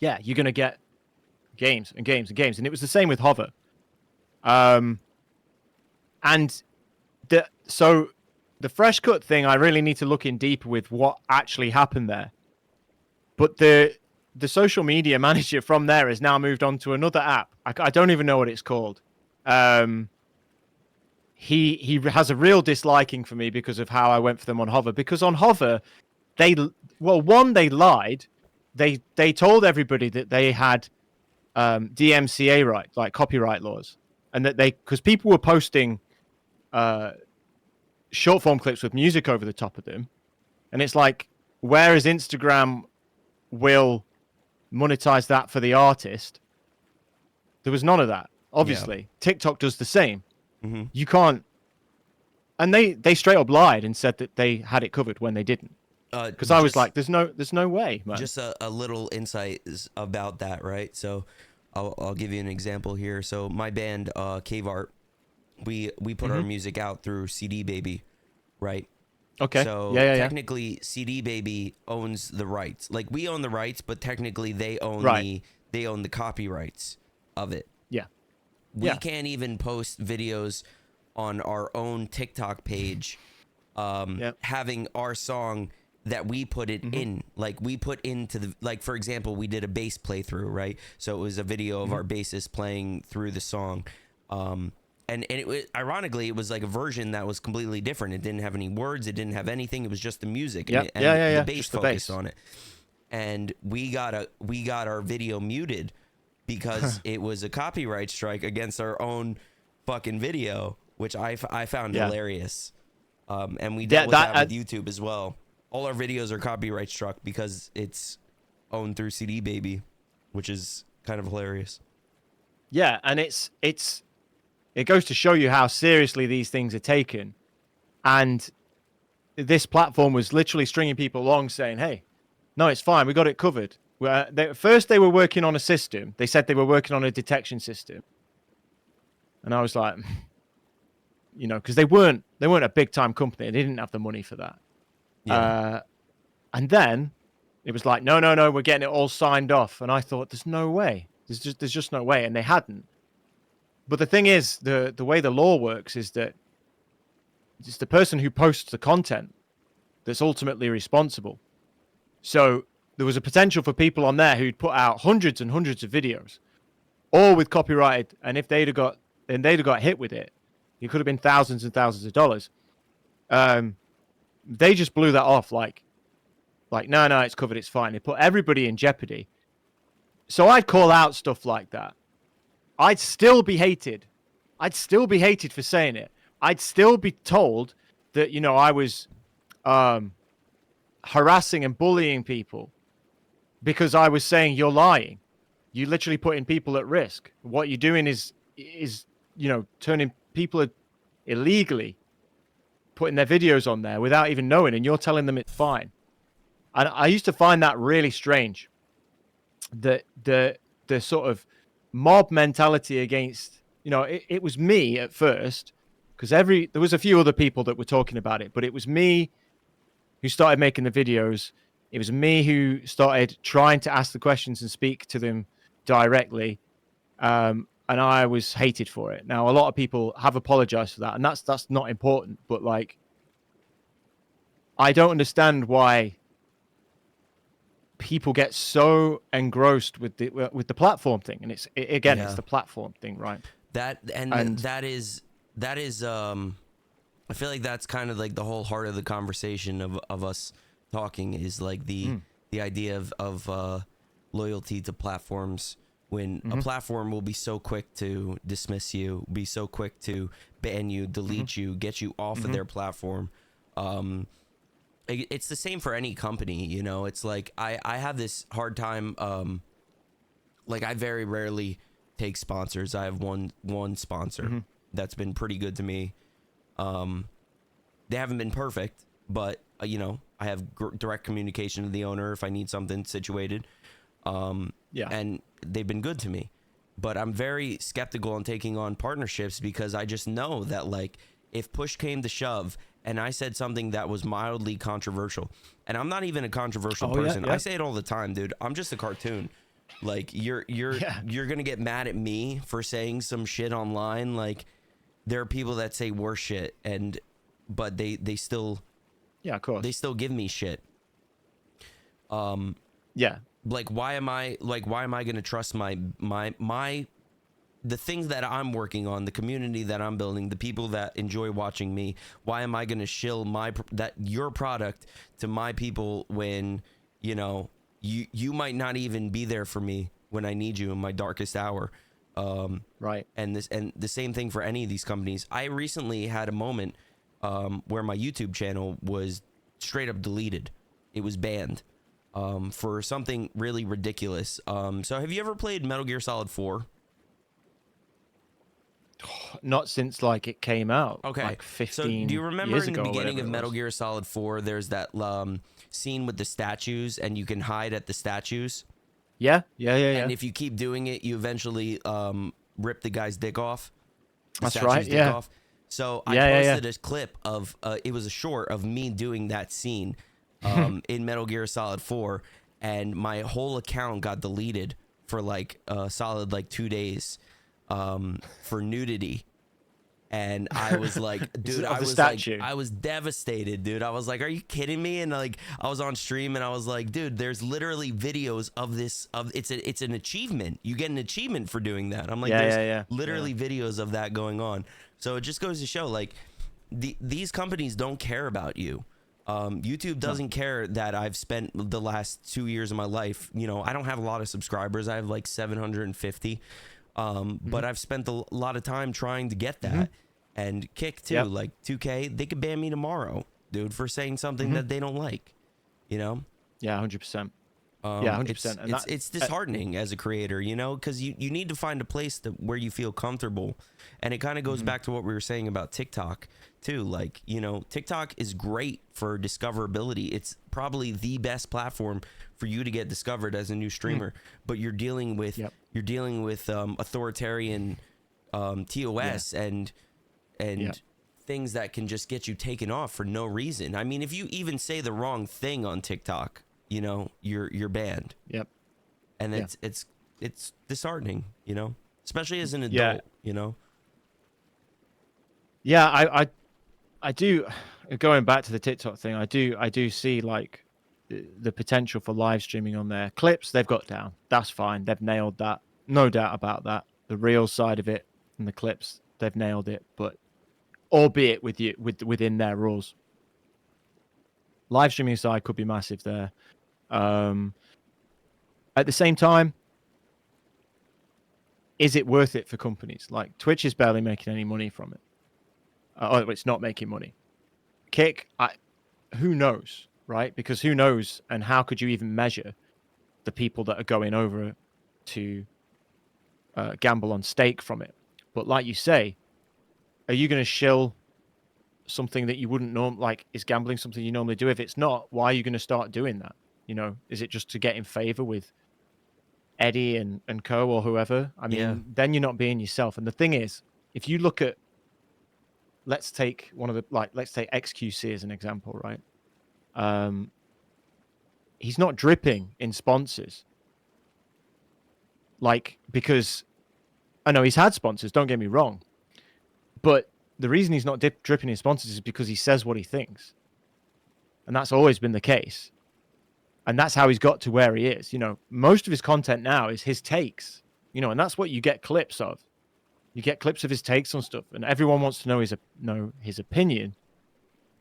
going to get games and games and games. And it was the same with Hover. And the Fresh Cut thing, I really need to look in deeper with what actually happened there. But the social media manager from there has now moved on to another app. I don't even know what it's called. He has a real disliking for me because of how I went for them on Hover. Because on Hover, they lied. They told everybody that they had DMCA rights, like copyright laws, and that because people were posting short form clips with music over the top of them, and it's like, whereas Instagram will monetize that for the artist, there was none of that. Obviously, TikTok does the same. You can't, and they straight up lied and said that they had it covered when they didn't. Because I was like, there's no way, man. Just a little insight about that, right? So I'll give you an example here. So my band, Cave Art, we put our music out through CD Baby, right? Okay. So technically, CD Baby owns the rights. Like, we own the rights, but technically they own the copyrights of it. Yeah. We can't even post videos on our own TikTok page, having our song that we put it in. Like, we put into the, like, for example, we did a bass playthrough, right? So it was a video of our bassist playing through the song. And it was, ironically, it was like a version that was completely different. It didn't have any words. It didn't have anything. It was just the music and the bass focus on it. And we got our video muted because it was a copyright strike against our own fucking video, which I found hilarious. And we dealt with that with YouTube as well. All our videos are copyright struck because it's owned through CD Baby, which is kind of hilarious. Yeah, and it goes to show you how seriously these things are taken. And this platform was literally stringing people along saying, hey, no, it's fine. We got it covered. First, they were working on a system. They said they were working on a detection system. And I was like, because they weren't a big time company. They didn't have the money for that. Yeah. And then it was like, no, we're getting it all signed off. And I thought, there's no way. There's just no way. And they hadn't. But the thing is, the way the law works is that it's the person who posts the content that's ultimately responsible. So there was a potential for people on there who'd put out hundreds and hundreds of videos, all with copyrighted. And if they'd have got hit with it, it could have been thousands and thousands of dollars. They just blew that off like, no, it's covered, it's fine. They put everybody in jeopardy. So I'd call out stuff like that. I'd still be hated. I'd still be hated for saying it. I'd still be told that, I was harassing and bullying people because I was saying you're lying. You're literally putting people at risk. What you're doing is turning people illegally, putting their videos on there without even knowing, and you're telling them it's fine. And I used to find that really strange. The sort of mob mentality against, it was me at first, because there was a few other people that were talking about it, but it was me who started making the videos. It was me who started trying to ask the questions and speak to them directly. And I was hated for it. Now, a lot of people have apologized for that, and that's not important, but like, I don't understand why people get so engrossed with the platform thing. And it's the platform thing, right? That is I feel like that's kind of like the whole heart of the conversation of us talking is like the idea of loyalty to platforms, when a platform will be so quick to dismiss you, be so quick to ban you, delete you, get you off of their platform. It's the same for any company, it's like I have this hard time. Like, I very rarely take sponsors. I have one sponsor that's been pretty good to me. They haven't been perfect, but I I have direct communication to the owner if I need something situated. Yeah. And they've been good to me. But I'm very skeptical on taking on partnerships because I just know that, like, if push came to shove and I said something that was mildly controversial, and I'm not even a controversial person. Yeah. I say it all the time, dude. I'm just a cartoon. Like, you're gonna get mad at me for saying some shit online. Like, there are people that say worse shit, but they still, Yeah, of course. they still give me shit. Yeah. Like, why am I going to trust my the things that I'm working on, the community that I'm building, the people that enjoy watching me? Why am I going to shill your product to my people when, you know, you might not even be there for me when I need you in my darkest hour? Right. And the same thing for any of these companies. I recently had a moment where my YouTube channel was straight up deleted. It was banned for something really ridiculous. So have you ever played Metal Gear Solid 4? Not since like it came out. Okay. Like 15 So do you remember years in the ago, beginning of whatever it Metal was. Gear Solid 4, there's that scene with the statues and you can hide at the statues? Yeah. And if you keep doing it, you eventually rip the guy's dick off. That's right, Dick yeah. off. So I Yeah. posted a clip of it was a short of me doing that scene in Metal Gear Solid 4, and my whole account got deleted for like a solid like 2 days for nudity. And I was like, dude, I was devastated, dude. I was like, are you kidding me? And like, I was on stream and I was like, dude, there's literally videos of this. It's an achievement. You get an achievement for doing that. I'm like, there's literally videos of that going on. So it just goes to show, like, these companies don't care about you. YouTube doesn't care that I've spent the last 2 years of my life. You know, I don't have a lot of subscribers. I have like 750. But I've spent a lot of time trying to get that. And Kick too, like 2K, they could ban me tomorrow, dude, for saying something that they don't like, you know? Yeah, 100%. Yeah, 100%. It's disheartening as a creator, you know, because you need to find a place where you feel comfortable. And it kind of goes back to what we were saying about TikTok too. Like, you know, TikTok is great for discoverability. It's probably the best platform for you to get discovered as a new streamer. But you're dealing with authoritarian TOS and things that can just get you taken off for no reason. I mean, if you even say the wrong thing on TikTok, you know, you're banned. Yep. And it's disheartening, you know, especially as an adult, you know. Yeah, I do. Going back to the TikTok thing, I do see like the potential for live streaming on their clips. They've got down. That's fine. They've nailed that. No doubt about that. The real side of it and the clips, they've nailed it. But albeit within their rules, live streaming side could be massive there. At the same time, is it worth it for companies? Like Twitch is barely making any money from it. It's not making money. Kick, who knows, right? Because who knows, and how could you even measure the people that are going over to gamble on stake from it? But like you say, are you going to shill something that you wouldn't like? Is gambling something you normally do? If it's not, why are you going to start doing that? You know, is it just to get in favor with Eddie and co or whoever? I mean, then you're not being yourself. And the thing is, if you look at, let's take XQC as an example, right? He's not dripping in sponsors. Like, because I know he's had sponsors, don't get me wrong. But the reason he's not dripping in sponsors is because he says what he thinks. And that's always been the case. And that's how he's got to where he is. You know, most of his content now is his takes, you know, and that's what you get clips of. You get clips of his takes on stuff, and everyone wants to know his opinion.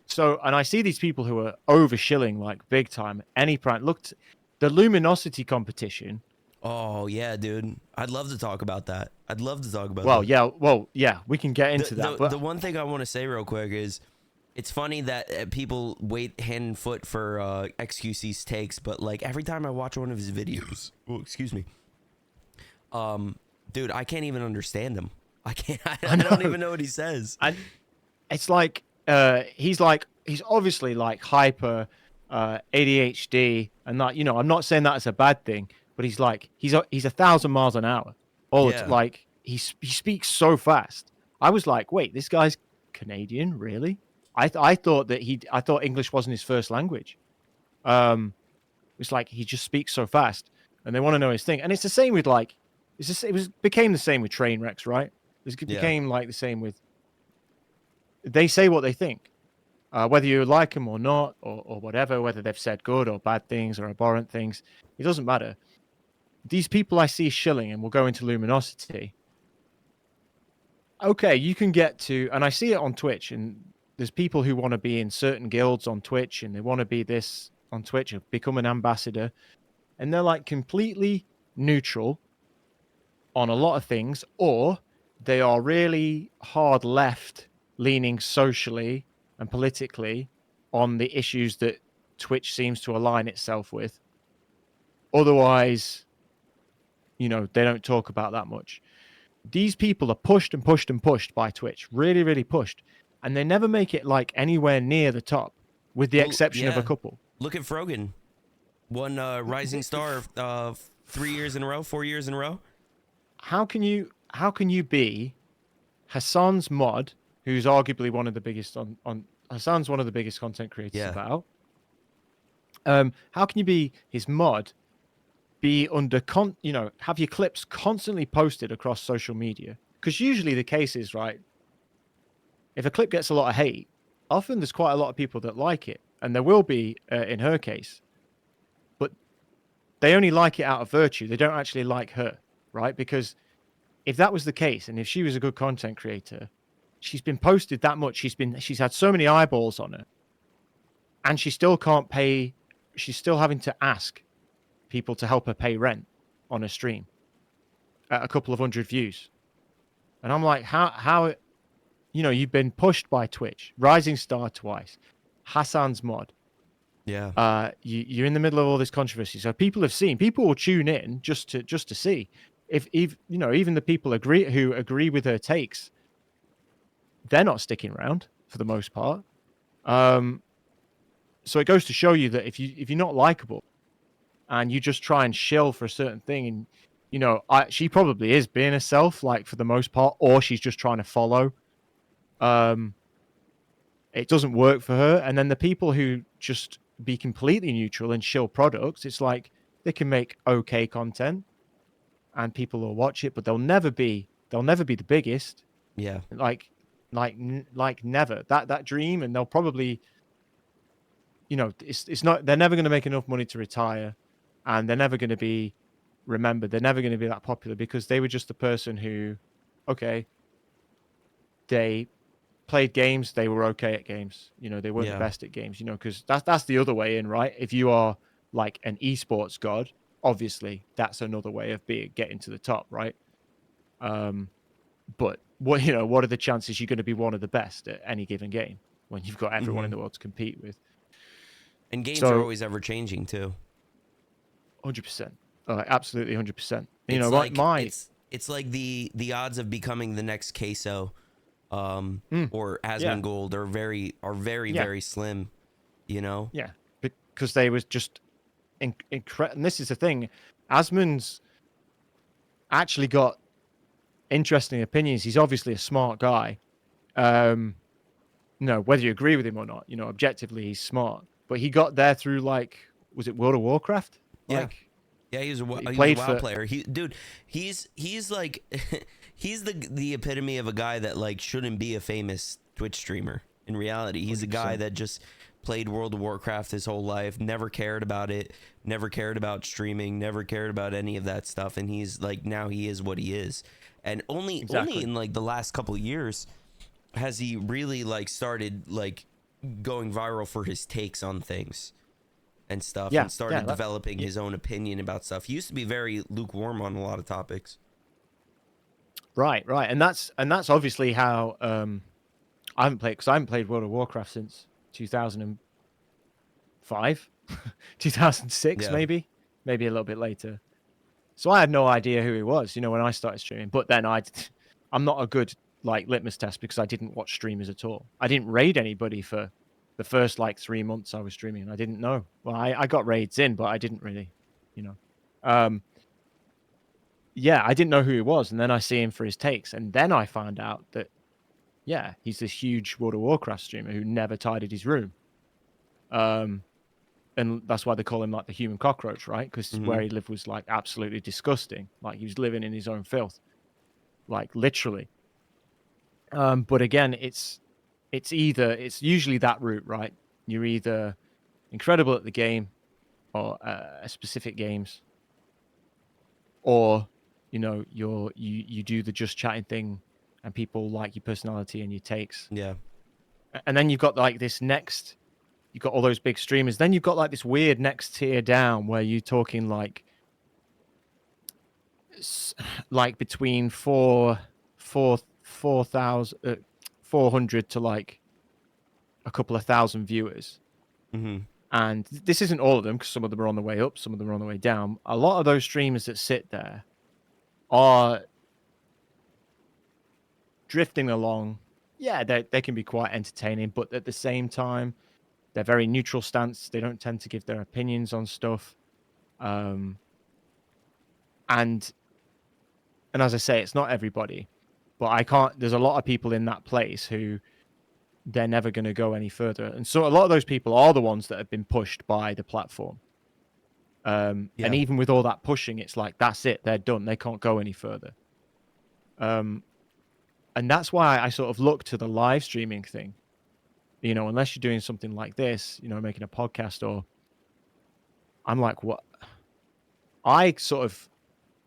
So, and I see these people who are over shilling like big time. Any brand, looked the Luminosity competition. Oh yeah, dude. I'd love to talk about that. Well, yeah, we can get into that. But the one thing I want to say real quick is, it's funny that people wait hand and foot for XQC's takes, but like every time I watch one of his videos, dude, I can't even understand him. I don't even know what he says. It's like he's obviously like hyper ADHD, and that, you know, I'm not saying that as a bad thing, but he's like he's 1,000 miles an hour. Yeah. Like he speaks so fast. I was like, wait, this guy's Canadian, really? I thought that I thought English wasn't his first language. It's like he just speaks so fast, and they want to know his thing. And it's the same with like, became the same with train wrecks, right? It Yeah. became like the same with. They say what they think, whether you like them or not, or whatever, whether they've said good or bad things or abhorrent things, it doesn't matter. These people I see shilling, and we'll go into luminosity. Okay, you can get to, and I see it on Twitch, and there's people who want to be in certain guilds on Twitch, and they want to be this on Twitch, or become an ambassador, and they're like completely neutral on a lot of things, or they are really hard left leaning socially and politically on the issues that Twitch seems to align itself with. Otherwise, you know, they don't talk about that much. These people are pushed and pushed and pushed by Twitch, really, really pushed, and they never make it like anywhere near the top, with the Well, exception of a yeah. couple. Look at Frogan. Won Rising Star 3 years in a row, 4 years in a row. How can you be Hassan's mod, who's arguably one of the biggest on Hassan's one of the biggest content creators Yeah. about. How can you be his mod, be under you know, have your clips constantly posted across social media? Because usually the case is, right, if a clip gets a lot of hate, often there's quite a lot of people that like it, and there will be in her case, but they only like it out of virtue. They don't actually like her, right? Because if that was the case, and if she was a good content creator, she's been posted that much, she's had so many eyeballs on her, and she still can't pay. She's still having to ask people to help her pay rent on a stream at a couple of hundred views. And I'm like, how, you know, you've been pushed by Twitch, Rising Star twice, Hassan's mod. Yeah. You're in the middle of all this controversy. So people will tune in just to see if you know, even the people who agree with her takes, they're not sticking around for the most part. So it goes to show you that if you're not likable and you just try and shill for a certain thing, and you know, she probably is being herself, like, for the most part, or she's just trying to follow. It doesn't work for her. And then the people who just be completely neutral and shill products, it's like they can make okay content and people will watch it, but they'll never be the biggest. Yeah. Like never. That dream, and they'll probably, you know, it's not, they're never going to make enough money to retire, and they're never going to be remembered. They're never going to be that popular because they were just the person who, okay, they played games, they were okay at games, you know, they weren't the best at games, you know, because that's the other way in, right? If you are like an esports god, obviously that's another way of getting to the top, right? But what are the chances you're going to be one of the best at any given game when you've got everyone in the world to compete with? And games are always ever changing too. 100%. Absolutely 100%. You know, like, my it's like the odds of becoming the next Queso or Asmongold are very slim, you know? Yeah, because they was just incredible. And this is the thing, Asmon's actually got interesting opinions. He's obviously a smart guy. No, whether you agree with him or not, you know, objectively he's smart. But he got there through, like, was it World of Warcraft? Like, yeah, he was a WoW player. He's like he's the epitome of a guy that like shouldn't be a famous Twitch streamer. In reality, he's 100%. A guy that just played World of Warcraft his whole life, never cared about it, never cared about streaming, never cared about any of that stuff, and he's like, now he is what he is. And only in like the last couple of years has he really like started like going viral for his takes on things and stuff, and started developing his own opinion about stuff. He used to be very lukewarm on a lot of topics. Right, and that's obviously how I haven't played World of Warcraft since 2005, 2006, maybe a little bit later. So I had no idea who he was, you know, when I started streaming. But then I'm not a good like litmus test because I didn't watch streamers at all. I didn't raid anybody for the first like 3 months I was streaming. I didn't know. Well, I got raids in, but I didn't really, you know. Yeah, I didn't know who he was, and then I see him for his takes, and then I found out that yeah, he's this huge World of Warcraft streamer who never tidied his room. And that's why they call him like the human cockroach, right? Because Mm-hmm. where he lived was like absolutely disgusting. Like he was living in his own filth, like literally. But again, it's usually that route, right? You're either incredible at the game or specific games, or you do the just chatting thing, and people like your personality and your takes. Yeah. And then you've got like this next, you've got all those big streamers. Then you've got like this weird next tier down where you're talking like between 400 to like a couple of thousand viewers. Mm-hmm. And this isn't all of them, because some of them are on the way up, some of them are on the way down. A lot of those streamers that sit there are drifting along. Yeah, they can be quite entertaining, but at the same time, they're very neutral stance. They don't tend to give their opinions on stuff. And as I say, it's not everybody, but I can't. There's a lot of people in that place who they're never going to go any further, and so a lot of those people are the ones that have been pushed by the platform. And even with all that pushing, it's like that's it. They're done. They can't go any further. And that's why I sort of look to the live streaming thing. You know, unless you're doing something like this, you know, making a podcast, or I'm like, what? I sort of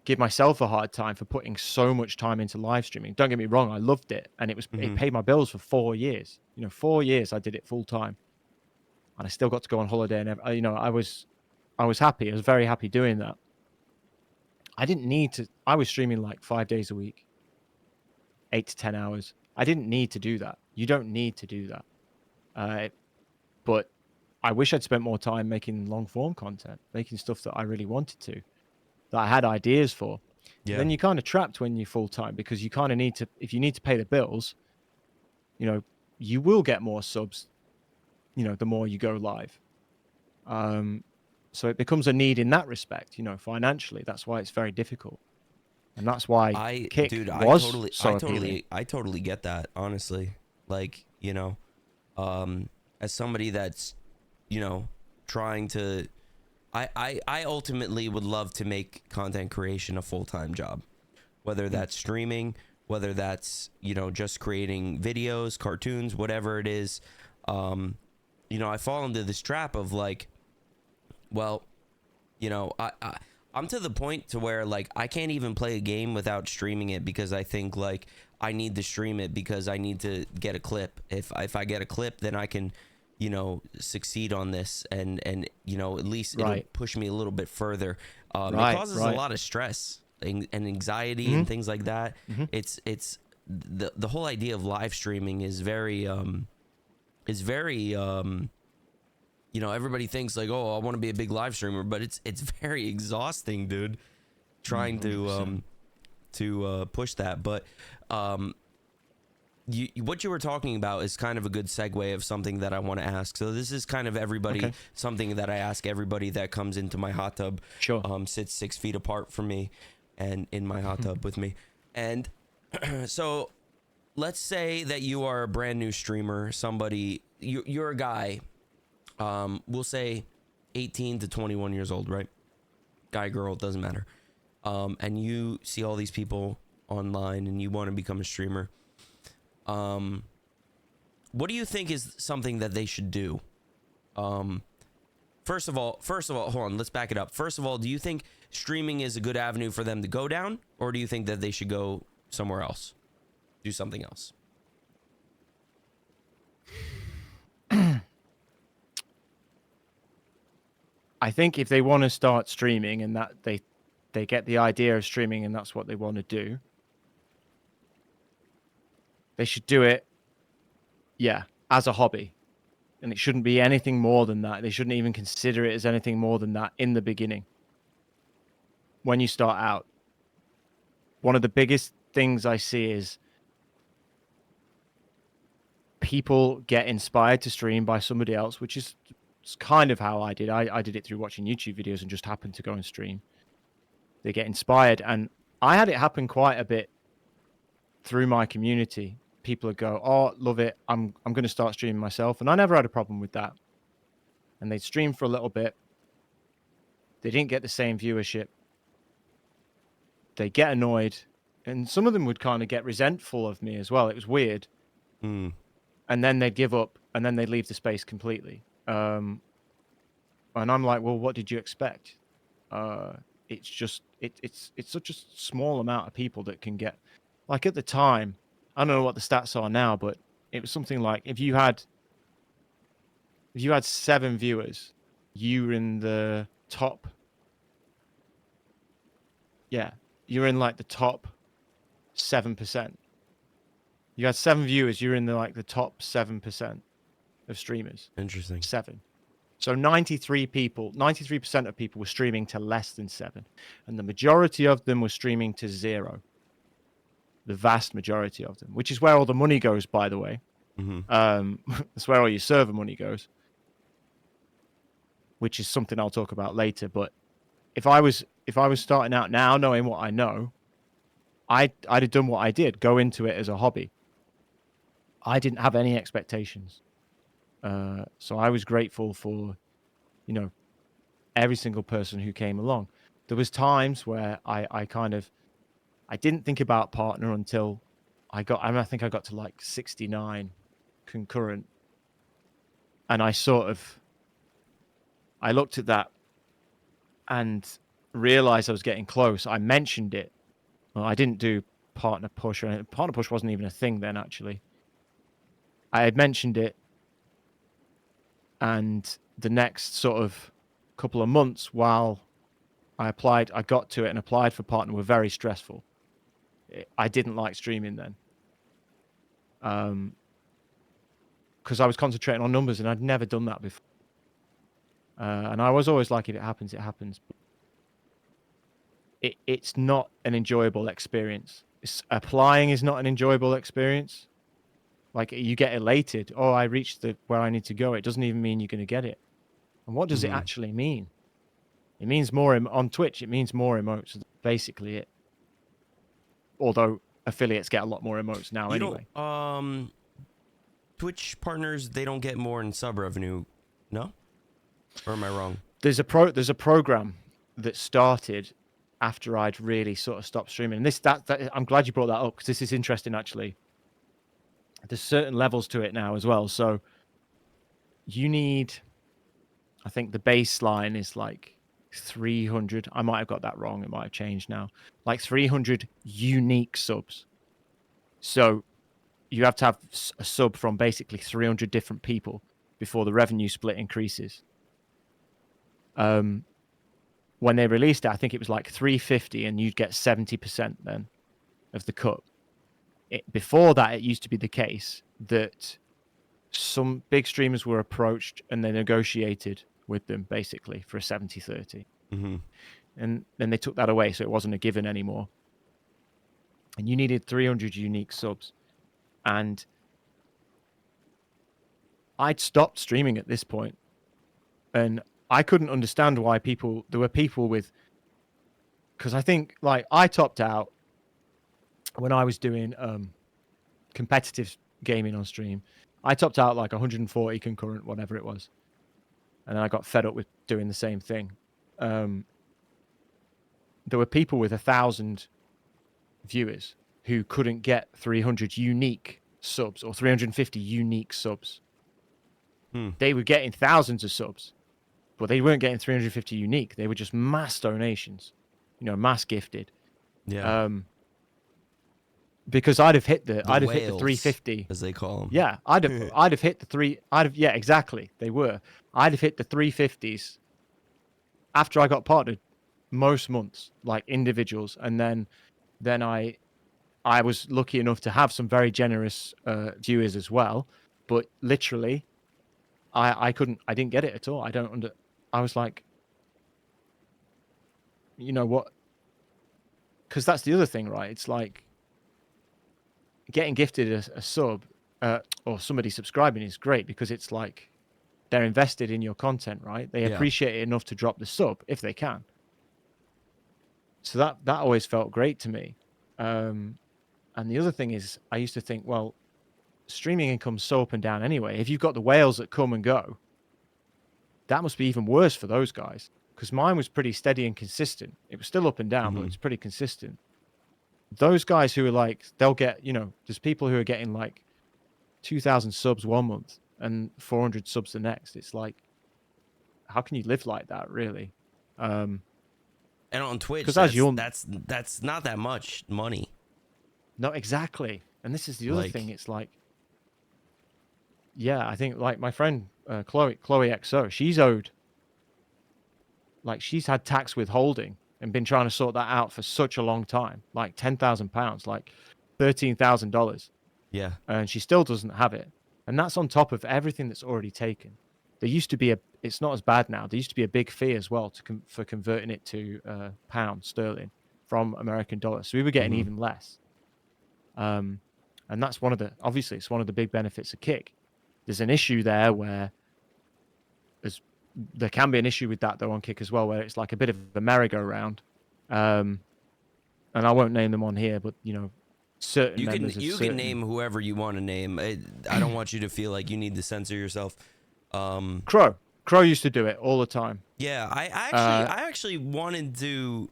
give myself a hard time for putting so much time into live streaming. Don't get me wrong, I loved it, and it paid my bills for 4 years. You know, 4 years I did it full time, and I still got to go on holiday, and you know, I was happy. I was very happy doing that. I didn't need to. I was streaming like 5 days a week, 8 to 10 hours. I didn't need to do that. You don't need to do that. But I wish I'd spent more time making long form content, making stuff that I really wanted to, that I had ideas for. Yeah. Then you're kind of trapped when you're full time, because you kind of need to, if you need to pay the bills, you know, you will get more subs, you know, the more you go live. So it becomes a need in that respect, you know, financially. That's why it's very difficult. And that's why Kick was so appealing. I totally get that, honestly. Like, you know, as somebody that's, you know, trying to, I ultimately would love to make content creation a full-time job, whether that's streaming, whether that's, you know, just creating videos, cartoons, whatever it is. You know, I fall into this trap of like, well, you know, I'm to the point to where like I can't even play a game without streaming it, because I think like I need to stream it because I need to get a clip. If I get a clip, then I can, you know, succeed on this, and you know, at least it'll push me a little bit further. It causes a lot of stress and anxiety and things like that. It's the whole idea of live streaming is very you know, everybody thinks like, oh, I want to be a big live streamer, but it's very exhausting, dude, trying to push that. But what you were talking about is kind of a good segue of something that I want to ask. So this is kind of everybody, something that I ask everybody that comes into my hot tub, sits 6 feet apart from me and in my hot tub with me. And so let's say that you are a brand new streamer, somebody, you're a guy, we'll say 18 to 21 years old, right? Guy, girl, doesn't matter. And you see all these people online and you want to become a streamer. What do you think is something that they should do? First of all, hold on, let's back it up. First of all, do you think streaming is a good avenue for them to go down, or do you think that they should go somewhere else? Do something else? I think if they want to start streaming and that they get the idea of streaming and that's what they want to do, they should do it, as a hobby. And it shouldn't be anything more than that. They shouldn't even consider it as anything more than that in the beginning. When you start out, one of the biggest things I see is people get inspired to stream by somebody else, which is kind of how I did. I did it through watching YouTube videos and just happened to go and stream. They get inspired, and I had it happen quite a bit through my community. People would go, "Oh, love it. I'm going to start streaming myself," and I never had a problem with that. And they'd stream for a little bit. They didn't get the same viewership. They get annoyed, and some of them would kind of get resentful of me as well. It was weird. Mm. And then they'd give up, and then they'd leave the space completely. And I'm like, well, what did you expect? It's just it's such a small amount of people that can get. Like at the time, I don't know what the stats are now, but it was something like if you had 7 viewers, you were in the top. Yeah, you're in like the top 7%. You had 7 viewers, you're in the top 7% of streamers. Interesting. 7. So 93% of people were streaming to less than 7, and the majority of them were streaming to 0. The vast majority of them, which is where all the money goes, by the way. That's where all your server money goes, which is something I'll talk about later. But if I was starting out now, knowing what I know, I'd have done what I did, go into it as a hobby. I didn't have any expectations. So I was grateful for, every single person who came along. There was times where I didn't think about partner until I think I got to like 69 concurrent. And I looked at that and realized I was getting close. I mentioned it. Well, I didn't do partner push, or anything. Partner push wasn't even a thing then, actually. I had mentioned it, and the next sort of couple of months while I got to it and applied for partner were very stressful. I didn't like streaming then. Because I was concentrating on numbers, and I'd never done that before. And I was always like, if it happens, it happens. It's not an enjoyable experience. Applying is not an enjoyable experience. Like, you get elated. Oh, I reached where I need to go. It doesn't even mean you're going to get it. And what does it actually mean? It means more on Twitch. It means more emotes. That's basically it. Although affiliates get a lot more emotes now anyway. Twitch partners, they don't get more in sub revenue, no? Or am I wrong? There's a program that started after I'd really sort of stopped streaming. And I'm glad you brought that up, because this is interesting actually. There's certain levels to it now as well. So you need, I think the baseline is like 300. I might have got that wrong. It might have changed now. Like 300 unique subs. So you have to have a sub from basically 300 different people before the revenue split increases. When they released it, I think it was like 350, and you'd get 70% then of the cut. Before that, it used to be the case that some big streamers were approached and they negotiated with them basically for a 70-30. And then they took that away, so it wasn't a given anymore. And you needed 300 unique subs. And I'd stopped streaming at this point, and I couldn't understand why there were people with, because I think like I topped out when I was doing competitive gaming on stream. I topped out like 140 concurrent, whatever it was. And then I got fed up with doing the same thing. There were people with 1,000 viewers who couldn't get 300 unique subs or 350 unique subs. They were getting thousands of subs, but they weren't getting 350 unique. They were just mass donations, mass gifted. Yeah. Because I'd have hit the whales, 350, as they call them. Yeah, I'd have hit the yeah, exactly. They were. I'd have hit the 350s after I got partnered most months, like individuals, and then I was lucky enough to have some very generous viewers as well, but literally I didn't get it at all. I was like, what? Because that's the other thing, right? It's like getting gifted a sub, or somebody subscribing is great because it's like they're invested in your content, right? They Yeah. appreciate it enough to drop the sub if they can. So that always felt great to me. And the other thing is, I used to think, well, streaming income's so up and down anyway. If you've got the whales that come and go, that must be even worse for those guys, because mine was pretty steady and consistent. It was still up and down, but it's pretty consistent. Those guys who are like, they'll get, there's people who are getting like 2,000 subs one month and 400 subs the next. It's like, how can you live like that, really? And on Twitch, that's not that much money. No, exactly. And this is the other thing. It's like, yeah, I think like my friend Chloe XO, she's owed, like she's had tax withholding and been trying to sort that out for such a long time, like £10,000, like $13,000. Yeah. And she still doesn't have it. And that's on top of everything that's already taken. There used to be it's not as bad now. There used to be a big fee as well for converting it to pound sterling from American dollars. So we were getting even less. And that's obviously it's one of the big benefits of Kick. There's an issue there where there can be an issue with that though on Kick as well, where it's like a bit of a merry-go-round. And I won't name them on here, but certain you can name whoever you want to name. I don't want you to feel like you need to censor yourself. Crow used to do it all the time. Yeah, I actually wanted to,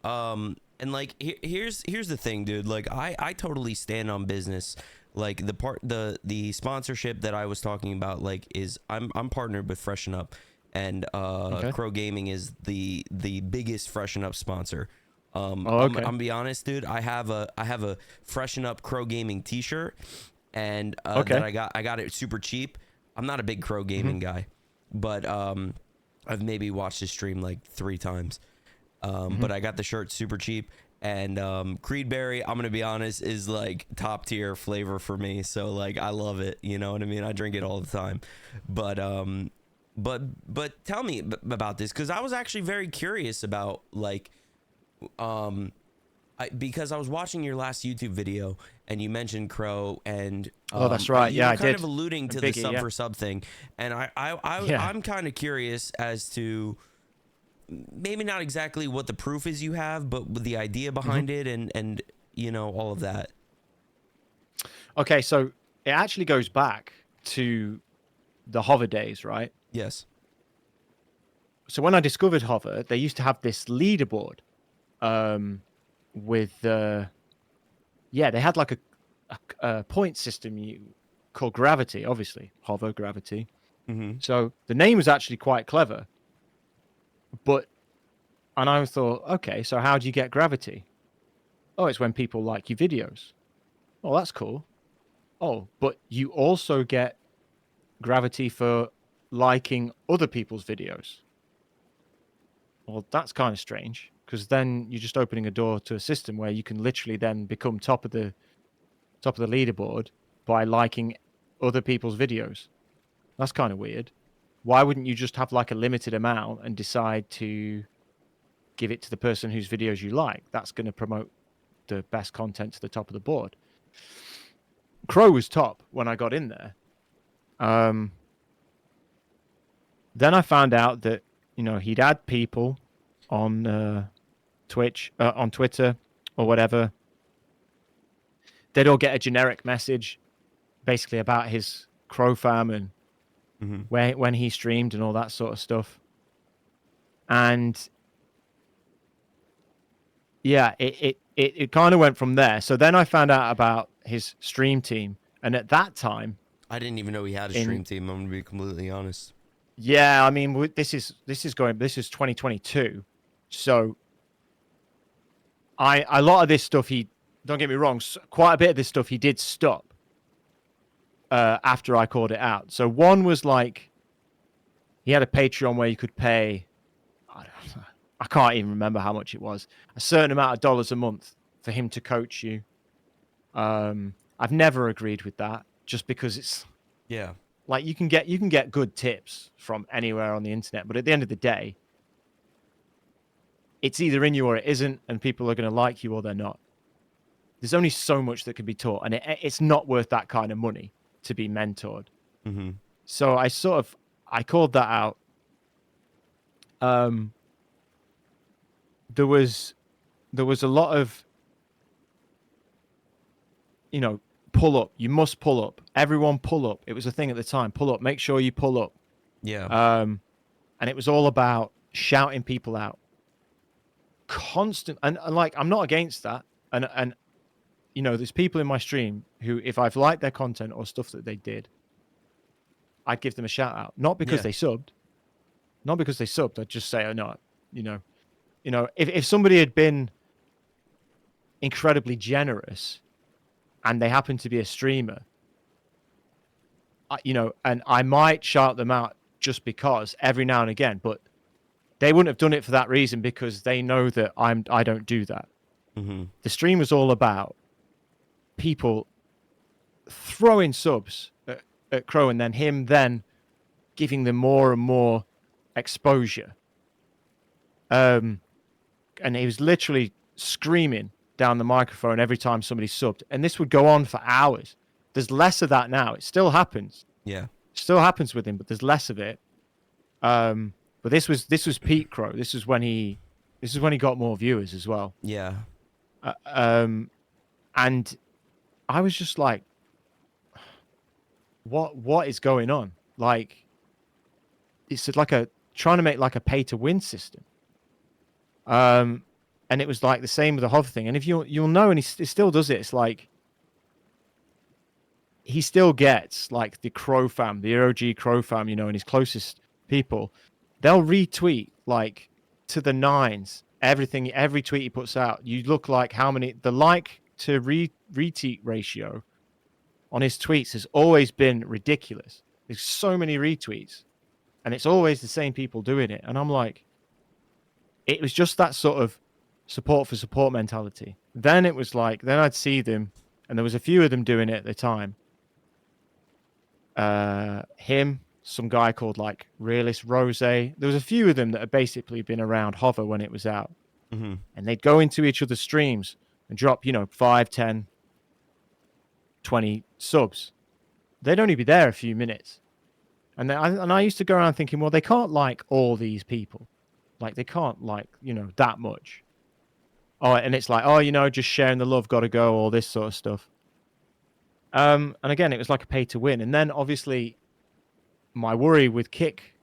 and like here's the thing, dude. Like I totally stand on business. Like the sponsorship that I was talking about, like is I'm partnered with Freshen Up, and Crow Gaming is the biggest Freshen Up sponsor. I'm gonna be honest, dude. I have a Freshen Up Crow Gaming T-shirt, and that I got it super cheap. I'm not a big Crow Gaming guy, but I've maybe watched his stream like 3 times. But I got the shirt super cheap, and Creedberry, I'm gonna be honest, is like top tier flavor for me. So like I love it. You know what I mean? I drink it all the time. But tell me about this, because I was actually very curious about like. Because I was watching your last YouTube video and you mentioned Crow, and that's right. You were I kind of alluding to the sub for sub thing, and I'm kind of curious as to maybe not exactly what the proof is you have, but the idea behind it, and all of that. Okay, so it actually goes back to the Hover days, right? Yes. So when I discovered Hover, they used to have this leaderboard. With they had like a point system called Gravity, obviously Hover Gravity. So the name was actually quite clever, and I thought, okay, so how do you get Gravity? Oh, it's when people like your videos. Oh, that's cool. Oh, but you also get Gravity for liking other people's videos. Well, that's kind of strange, because then you're just opening a door to a system where you can literally then become top of the leaderboard by liking other people's videos. That's kind of weird. Why wouldn't you just have like a limited amount and decide to give it to the person whose videos you like? That's going to promote the best content to the top of the board. Crow was top when I got in there. Then I found out that he'd add people on Twitch, on Twitter, or whatever. They'd all get a generic message, basically about his Crow farm and when he streamed and all that sort of stuff. And yeah, it kind of went from there. So then I found out about his stream team, and at that time, I didn't even know he had a stream team. I'm gonna be completely honest. Yeah, I mean, this is 2022, so a lot of this stuff don't get me wrong, quite a bit of this stuff he did stop after I called it out. So one was like, he had a Patreon where you could pay, I can't even remember how much it was, a certain amount of dollars a month for him to coach you. I've never agreed with that, just because it's like you can get good tips from anywhere on the internet, but at the end of the day, it's either in you or it isn't, and people are going to like you or they're not. There's only so much that can be taught, and it's not worth that kind of money to be mentored. Mm-hmm. So I called that out. There was a lot of, pull up. You must pull up. Everyone pull up. It was a thing at the time. Pull up. Make sure you pull up. Yeah. And it was all about shouting people out. Constant and like I'm not against that. And there's people in my stream who, if I've liked their content or stuff that they did, I'd give them a shout out. Not because they subbed. Not because they subbed. I'd just say, oh no, if somebody had been incredibly generous and they happen to be a streamer, and I might shout them out just because every now and again, but they wouldn't have done it for that reason because they know that I don't do that. Mm-hmm. The stream was all about people throwing subs at Crow and then him giving them more and more exposure. And he was literally screaming down the microphone every time somebody subbed, and this would go on for hours. There's less of that now. It still happens. Yeah. It still happens with him, but there's less of it. But this was Pete Crow. This is when he got more viewers as well. Yeah. And I was just like, what is going on? Like, it's like trying to make like a pay to win system. And it was like the same with the Hover thing. And if you'll know, and he still does it. It's like he still gets like the Crow fam, the OG Crow fam, and his closest people. They'll retweet like to the nines everything, every tweet he puts out. You look like the like to retweet ratio on his tweets has always been ridiculous. There's so many retweets, and it's always the same people doing it. And I'm like, it was just that sort of support for support mentality. Then it was like, then I'd see them, and there was a few of them doing it at the time. Him, some guy called like Realist Rose. There was a few of them that had basically been around Hover when it was out. Mm-hmm. And they'd go into each other's streams and drop, 5, 10, 20 subs. They'd only be there a few minutes. And I used to go around thinking, well, they can't like all these people. Like, they can't like, that much. Oh, and it's like, just sharing the love, gotta go, all this sort of stuff. And again, it was like a pay to win. And then obviously my worry with Kick,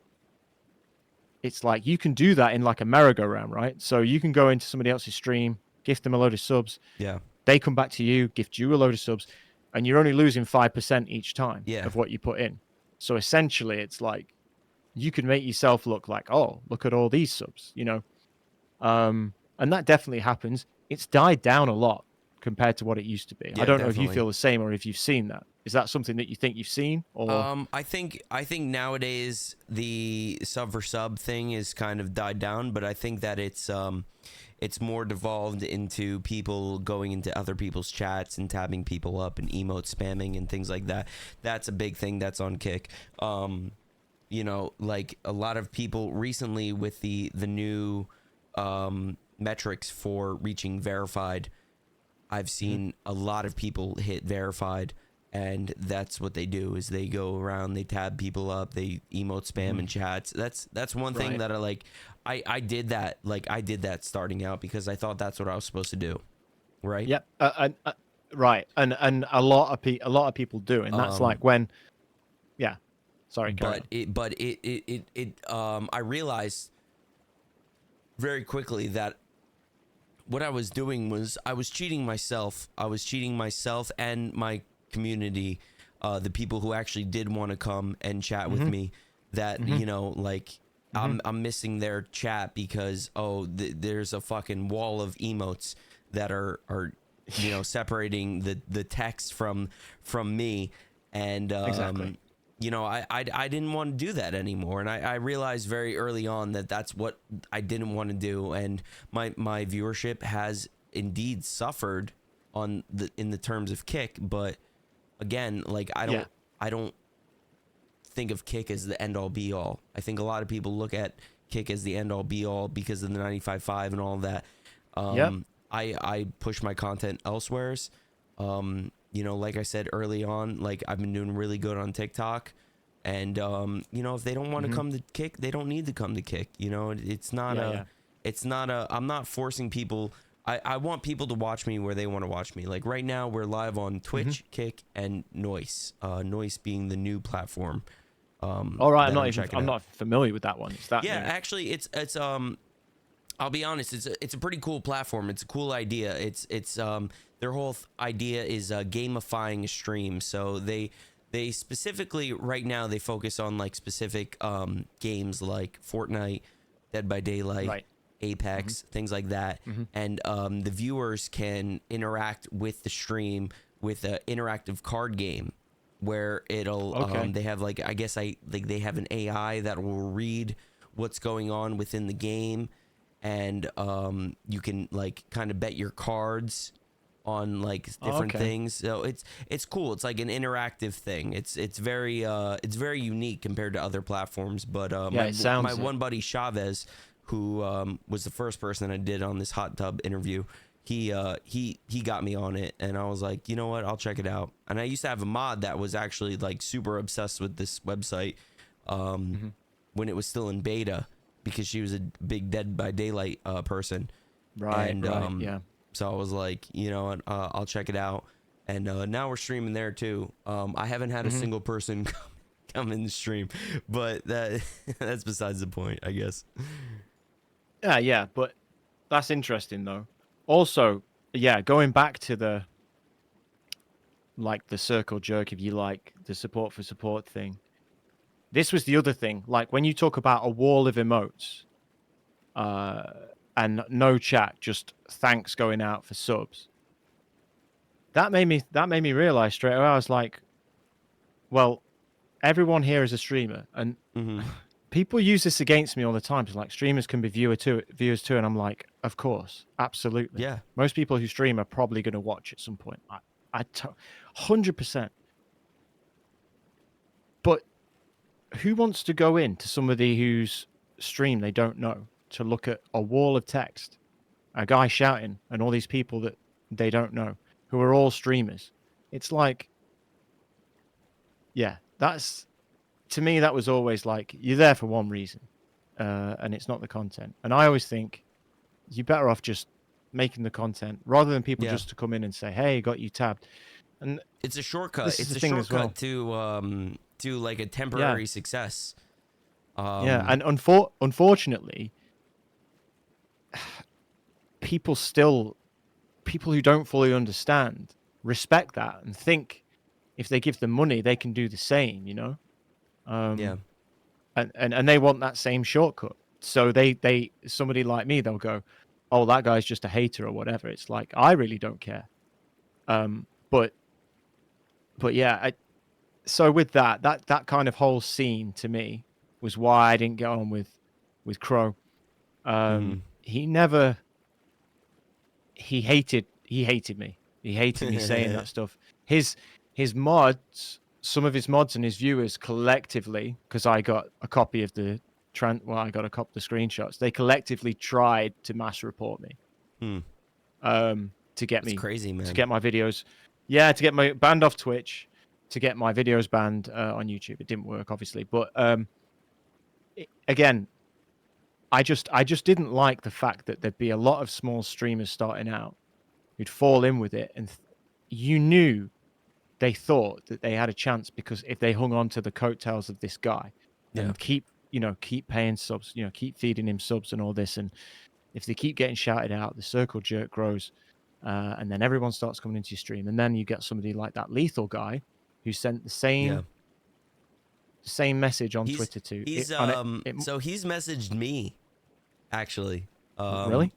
it's like you can do that in like a merry-go-round, right? So you can go into somebody else's stream, gift them a load of subs. Yeah. They come back to you, gift you a load of subs, and you're only losing 5% each time of what you put in. So essentially, it's like you could make yourself look like, oh, look at all these subs, and that definitely happens. It's died down a lot compared to what it used to be. Yeah, I don't know if definitely. you feel the same or if you've seen that. Is that something that you think you've seen? Or I think nowadays the sub for sub thing is kind of died down, but I think that it's more devolved into people going into other people's chats and tabbing people up and emote spamming and things like that. That's a big thing that's on Kick. Like a lot of people recently with the new metrics for reaching verified, I've seen a lot of people hit verified, and that's what they do is they go around, they tab people up, they emote spam in chats. That's one thing that I did that. Like, I did that starting out because I thought that's what I was supposed to do. Right. Yep. Right. And a lot of people do. And that's like when, yeah, sorry. I realized very quickly that what I was doing was I was cheating myself. I was cheating myself and my community, the people who actually did want to come and chat with me. That I'm missing their chat because there's a fucking wall of emotes that are separating the text from me, and exactly. I didn't want to do that anymore, and I realized very early on that that's what I didn't want to do, and my viewership has indeed suffered in the terms of Kick, but again, like I don't think of Kick as the end all be all. I think a lot of people look at Kick as the end all be all because of the 95.5 and all that. I push my content elsewheres. you know, like I said early on, like I've been doing really good on TikTok. And you know, if they don't want to come to Kick, they don't need to come to Kick. You know, it's not Yeah, a, yeah. it's not a. I'm not forcing people. I want people to watch me where they want to watch me. Like right now, we're live on Twitch, Kick, and Noise. Noise being the new platform. All right, That I'm checking I'm out. not familiar with that one. It's that Yeah, new. actually, it's I'll be honest, it's a pretty cool platform. It's a cool idea. It's their whole idea is gamifying a stream. So they specifically right now they focus on like specific games like Fortnite, Dead by Daylight, Right. Apex, things like that. And the viewers can interact with the stream with an interactive card game where it'll Okay. they have like I guess I like they have an AI that will read what's going on within the game, and you can like kind of bet your cards on like different Okay. things. So it's cool. It's like an interactive thing. It's very unique compared to other platforms. But Yeah, it sounds my it. one buddy Chavez, who was the first person I did on this hot tub interview, he got me on it, and I was like, you know what, I'll check it out. And I used to have a mod that was actually like super obsessed with this website when it was still in beta, because she was a big Dead by Daylight person. Right. And Right. Yeah. so I was like, you know what, I'll check it out. And now we're streaming there too. I haven't had a single person come in the stream, but that's besides the point, I guess. Yeah. Yeah. But that's interesting though. Also, yeah, going back to the like the circle jerk, if you like, the support for support thing. This was the other thing. Like when you talk about a wall of emotes, and no chat, just thanks going out for subs. That made me realize straight away. I was like, well, everyone here is a streamer, and people use this against me all the time. It's like streamers can be viewers too, and I'm like, of course, absolutely. Yeah. Most people who stream are probably going to watch at some point. 100%. But who wants to go into somebody whose stream they don't know to look at a wall of text, a guy shouting, and all these people that they don't know who are all streamers? It's like, yeah, that's, to me, that was always like, you're there for one reason, and it's not the content. And I always think you're better off just making the content rather than people just to come in and say, hey, got you tabbed. And it's a shortcut. this is It's the a thing as well. shortcut to like a temporary success. Yeah, and unfortunately, people who don't fully understand respect that and think if they give them money, they can do the same, you know? Yeah. And they want that same shortcut. So they somebody like me, they'll go, oh, that guy's just a hater or whatever. It's like, I really don't care. But yeah, so with that kind of whole scene to me was why I didn't get on with Crow. He never he hated me. He hated me saying that stuff. His mods, some of his mods and his viewers collectively, because I got a copy of the I got a copy of the screenshots. They collectively tried to mass report me. To get It's crazy, man. to get my videos. Yeah, to get my banned off Twitch, to get my videos banned on YouTube. It didn't work, obviously, but again, I just didn't like the fact that there'd be a lot of small streamers starting out who'd fall in with it, and you knew they thought that they had a chance because if they hung on to the coattails of this guy and keep paying subs, keep feeding him subs and all this, and if they keep getting shouted out, the circle jerk grows, and then everyone starts coming into your stream, and then you get somebody like that Lethal guy who sent the same message on Twitter to. So he's messaged me, actually. Really?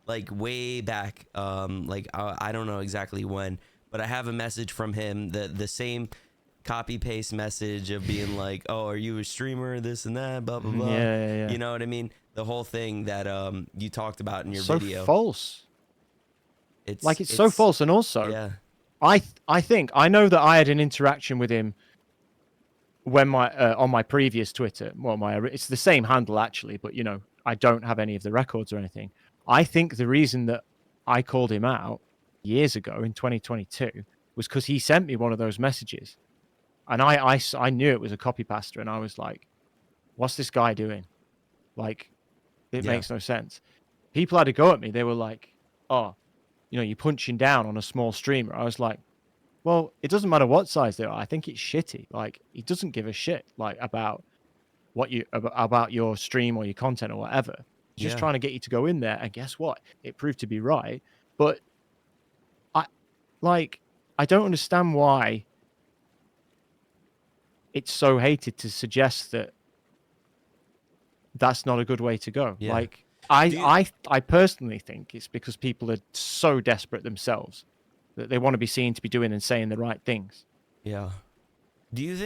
Like way back. Like I don't know exactly when, but I have a message from him, the same copy paste message of being like, oh, are you a streamer, this and that, blah blah blah. Yeah. You know what I mean? The whole thing that you talked about in your video. So false. It's so false. And also, yeah. I think I know that I had an interaction with him when on my previous Twitter. Well, it's the same handle actually, but I don't have any of the records or anything. I think the reason that I called him out years ago in 2022 was because he sent me one of those messages, and I knew it was a copy paster, and I was like, "What's this guy doing? Like, it Yeah. makes no sense." People had to go at me. They were like, "Oh, you're punching down on a small streamer." I was like, "Well, it doesn't matter what size they are. I think it's shitty. Like, he doesn't give a shit like about what about your stream or your content or whatever. He's just Yeah. trying to get you to go in there." And guess what? It proved to be right. But I like I don't understand why it's so hated to suggest that that's not a good way to go. Yeah. Like Do you, I personally think it's because people are so desperate themselves that they want to be seen to be doing and saying the right things. yeah. Do you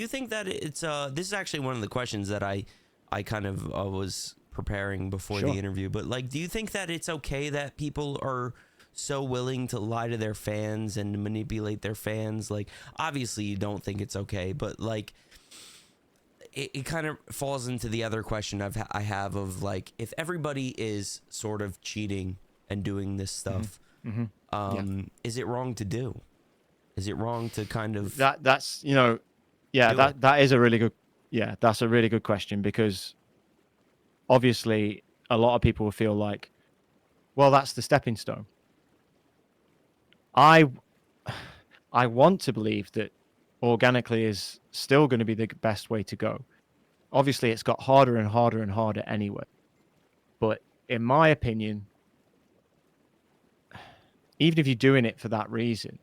think that it's this is actually one of the questions that I kind of was preparing before the Sure. interview, but like, do you think that it's okay that people are so willing to lie to their fans and manipulate their fans? Like, obviously you don't think it's okay, but like, it kind of falls into the other question I have of like, if everybody is sort of cheating and doing this stuff, Mm-hmm. Yeah. is it wrong to do? Is it wrong to kind of That's yeah, do it? that is a really good that's a really good question, because obviously a lot of people will feel like, well, that's the stepping stone. I I want to believe that organically is still going to be the best way to go. Obviously, it's got harder and harder and harder anyway. But in my opinion, even if you're doing it for that reason,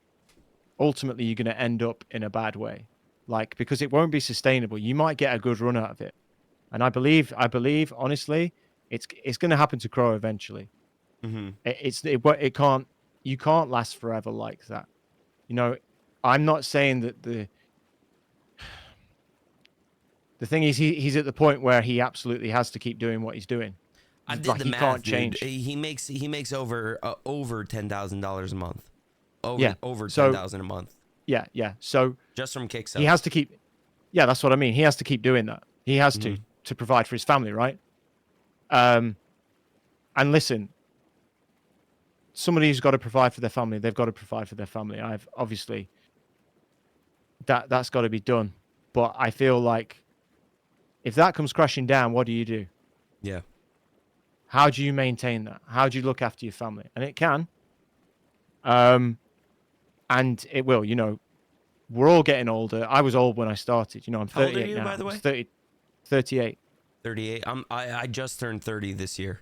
ultimately you're going to end up in a bad way. Like, because it won't be sustainable. You might get a good run out of it. And I believe honestly, it's going to happen to Crow eventually. Mm-hmm. It can't, you can't last forever like that. I'm not saying that the thing is, he's at the point where he absolutely has to keep doing what he's doing. I did Like, the he math, can't dude. change. He makes over $10,000 a month. Yeah. Over So 10,000 a month yeah. So just from kick he has subs. to keep. Yeah, that's what I mean. He has to keep doing that. He has Mm-hmm. to provide for his family, right? And listen, somebody who's got to provide for their family, they've got to provide for their family. I've obviously that's got to be done. But I feel like if that comes crashing down, what do you do? Yeah. How do you maintain that? How do you look after your family? And it can. And it will. We're all getting older. I was old when I started. I'm How old are 38 you, now. by the way? It's 38. 38. I just turned 30 this year.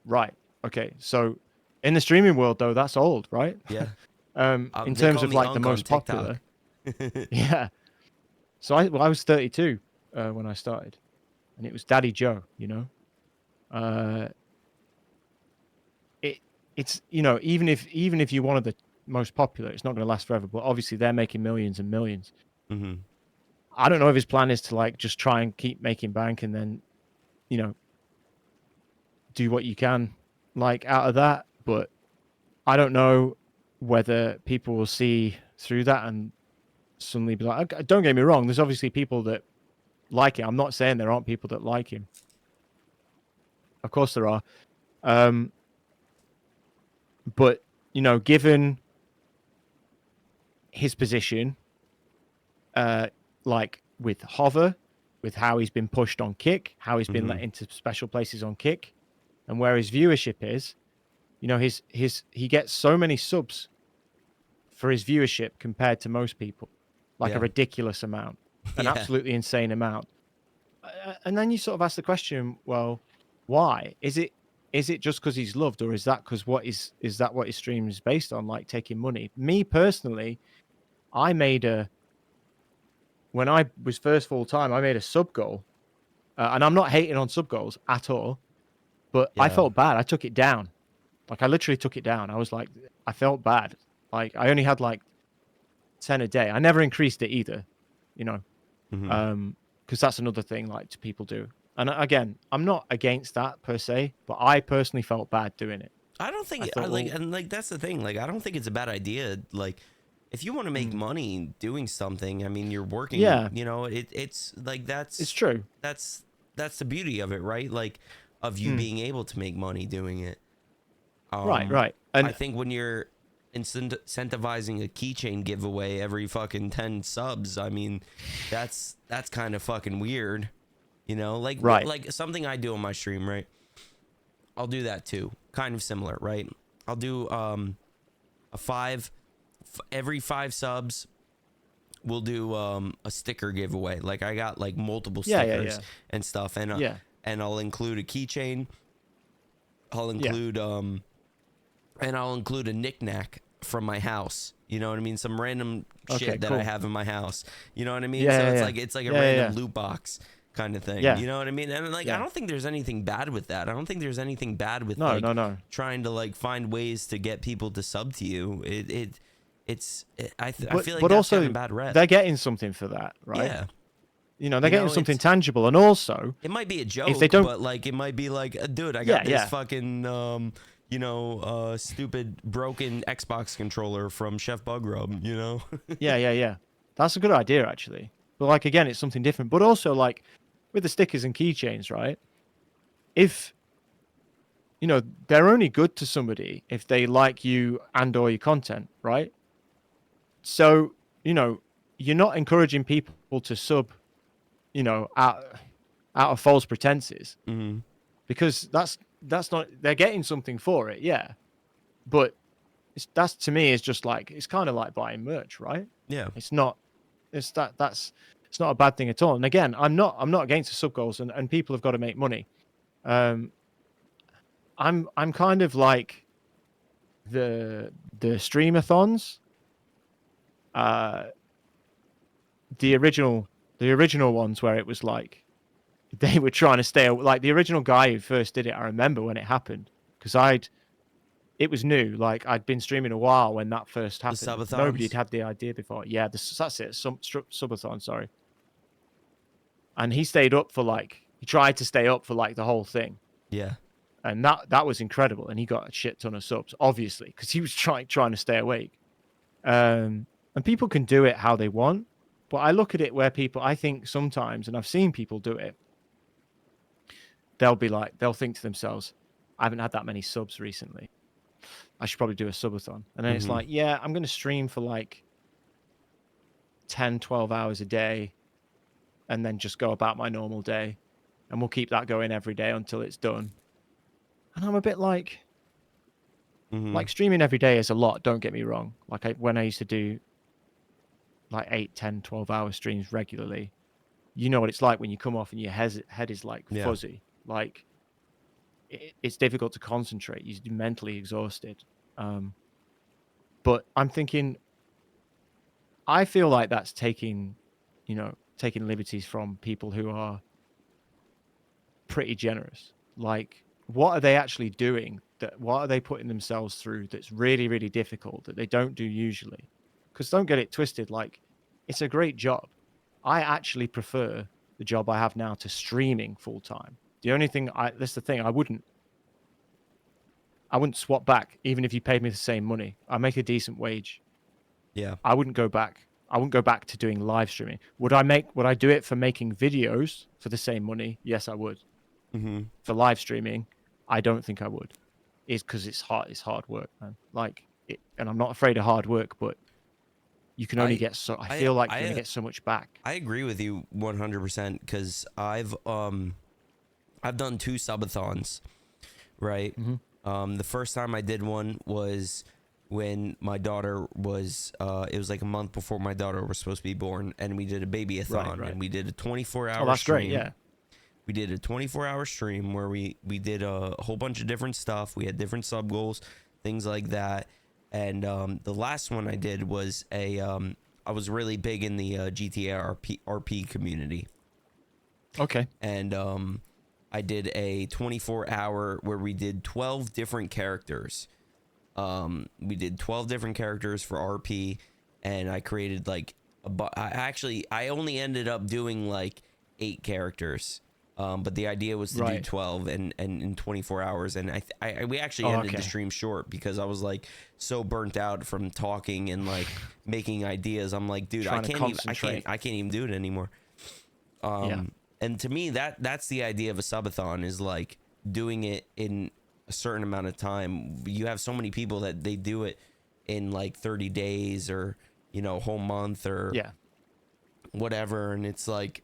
Right. Okay. So in the streaming world, though, that's old, right? Yeah. In They terms call of me like the Unc on most TikTok. popular. Yeah. So I was 32 when I started, and it was Daddy Joe. Uh, it's even if you're one of the most popular, it's not going to last forever. But obviously, they're making millions and millions. Mm-hmm. I don't know if his plan is to like just try and keep making bank and then, you know, do what you can like out of that. But I don't know whether people will see through that and suddenly be like, okay, don't get me wrong, there's obviously people that like it. I'm not saying there aren't people that like him. Of course there are. But, given his position, like with Hover, with how he's been pushed on Kick, how he's been let into special places on Kick, and where his viewership is, he gets so many subs for his viewership compared to most people, like Yeah. a ridiculous amount, an Yeah. absolutely insane amount. And then you sort of ask the question, well, why? Is it just because he's loved, or is that because is that what his stream is based on, like taking money? Me personally, when I was first full time, I made a sub goal, and I'm not hating on sub goals at all, but I Yeah. felt bad. I took it down. Like, I literally took it down. I was like, I felt bad. Like, I only had like 10 a day. I never increased it either, you know, because that's another thing like people do. And again, I'm not against that per se, but I personally felt bad doing it. I don't think I I thought, like, well, and like that's the thing. Like, I don't think it's a bad idea. Like, if you want to make money doing something, I mean, you're working. yeah, It's like it's true. that's the beauty of it, right? Like, of you being able to make money doing it. Right, Um, right. I And think when you're incentivizing a keychain giveaway every fucking 10 subs. I mean, that's kind of fucking weird, you know? Like, Right. like something I do on my stream, right? I'll do that too. Kind of similar, right? I'll do every 5 subs we'll do a sticker giveaway. Like I got like multiple Yeah, stickers yeah. and stuff, and Yeah. and I'll include a keychain. I'll include and I'll include a knickknack from my house. You know what I mean? Some random Okay, shit that cool. I have in my house. You know what I mean? Yeah, So yeah, it's yeah. like a Yeah, yeah, random yeah. loot box kind of thing. Yeah. You know what I mean? And like I Yeah. don't think there's anything bad with that. I don't think there's anything bad with No, like no. trying to like find ways to get people to sub to you. I feel like But that's also, gotten a bad rep. they're getting something for that, right? Yeah. You know, they're You know, getting something it's- tangible, and also, It might be a joke, they don't- but like it might be like, dude, I Yeah, got this yeah. fucking stupid broken Xbox controller from Chef Bug Rub, you know? yeah. That's a good idea, actually. But like again, it's something different. But also, like with the stickers and keychains, right? If you know, they're only good to somebody if they like you and/or your content, right? So you know, you're not encouraging people to sub, you know, out of false pretenses, Mm-hmm. because that's not, they're getting something for it, yeah. But that's, to me, is just like, it's kind of like buying merch, right? Yeah. It's not, it's it's not a bad thing at all. And again, I'm not against the sub goals, and people have got to make money. I'm kind of like the streamathons, the original ones, where it was like they were trying to stay, like the original guy who first did it. I remember when it happened, because it was new. Like I'd been streaming a while when that first happened. subathons? Nobody had had the idea before. Yeah, that's it. Subathon, sorry. And he stayed up for he tried to stay up for like the whole thing, Yeah. and that was incredible. And he got a shit ton of subs, obviously, because he was trying to stay awake. And people can do it how they want, but I look at it where I think sometimes, and I've seen people do it, they'll think to themselves, I haven't had that many subs recently, I should probably do a subathon. And then it's like, yeah, I'm going to stream for like 10-12 hours a day, and then just go about my normal day, and we'll keep that going every day until it's done. And I'm a bit like, like streaming every day is a lot, don't get me wrong. Like when I used to do like 8, 10, 12 hour streams regularly, you know what it's like when you come off and your head is like fuzzy. Like it's difficult to concentrate. You're mentally exhausted. But I'm thinking, I feel like that's taking liberties from people who are pretty generous. Like, what are they actually doing? What are they putting themselves through that's really, really difficult that they don't do usually? Because don't get it twisted, like, it's a great job. I actually prefer the job I have now to streaming full time. The only thing that's the thing, I wouldn't swap back, even if you paid me the same money. I make a decent wage. Yeah. I wouldn't go back. I wouldn't go back to doing live streaming. Would I do it for making videos for the same money? Yes, I would. For live streaming, I don't think I would. It's because it's hard work, man. Like, and I'm not afraid of hard work, but you can only get so. I feel like you're gonna get so much back. I agree with you 100% because I've done 2 subathons, right? The first time I did one was when my daughter was it was like a month before my daughter was supposed to be born, and we did a babyathon, Right. and we did a 24-hour Oh, that's stream. great. Yeah. We did a 24-hour stream where we did a whole bunch of different stuff. We had different sub goals, things like that. And the last one I did was I was really big in the GTA RP community. Okay. And I did a 24-hour where we did 12 different characters. We did 12 different characters for RP, and I created like I only ended up doing like 8 characters. But the idea was to do 12 and in 24 hours, and we actually ended the stream short because I was like so burnt out from talking and like making ideas. I'm like, dude, I can't even do it anymore. And to me, that's the idea of a subathon, is like doing it in a certain amount of time. You have so many people that they do it in like 30 days or, you know, a whole month or Yeah. whatever. And it's like,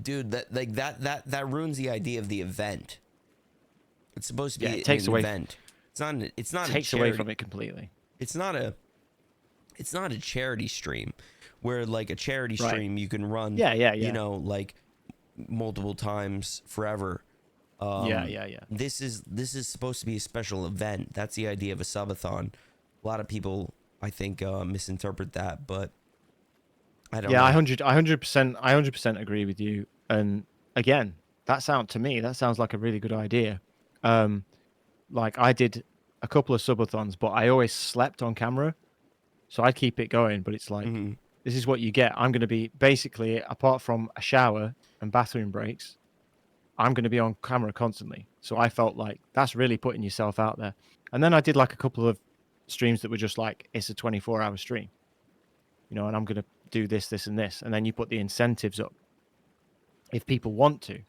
dude, that ruins the idea of the event. It's supposed to be Yeah, it takes an away event. It's not takes a away charity. from it completely. It's not a charity stream where like a charity Right. stream you can run, Yeah. you know, like multiple times forever. Yeah. This is supposed to be a special event. That's the idea of a subathon. A lot of people, I think, misinterpret that, but I don't know. I 100% agree with you. And again, that sounds like a really good idea. Like I did a couple of subathons, but I always slept on camera, so I'd keep it going. But it's like, Mhm. this is what you get. I'm going to be basically, apart from a shower and bathroom breaks, I'm going to be on camera constantly. So I felt like that's really putting yourself out there. And then I did like a couple of streams that were just like, it's a 24-hour stream, you know, and I'm going to do this, this, and this. And then you put the incentives up if people want to.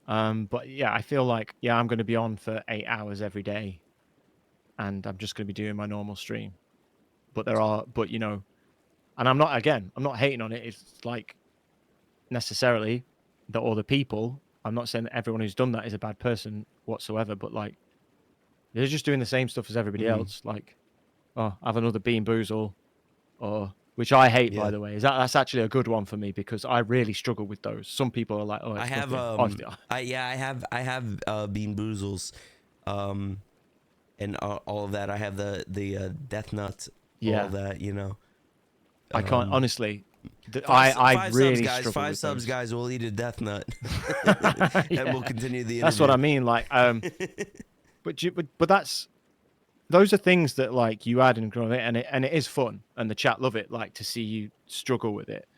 But yeah, I feel like, yeah, I'm going to be on for 8 hours every day and I'm just going to be doing my normal stream. But you know, and I'm not hating on it. It's like necessarily that all the people, I'm not saying that everyone who's done that is a bad person whatsoever, but like they're just doing the same stuff as everybody else. Like, oh, have another Bean Boozle, or which I hate, by Yeah. the way. That's actually a good one for me because I really struggle with those. Some people are like, oh, it's I have nothing. Honestly, I have Bean Boozles, and all of that. I have the Death Nuts, all Yeah. of that, you know. I can't honestly. I I really subs, guys. struggle 5 with subs, those. guys. We'll eat a Death Nut, Yeah. and we'll continue the interview. That's what I mean. Like, but those are things that like you add and grow it, and it is fun, and the chat love it, like to see you struggle with it.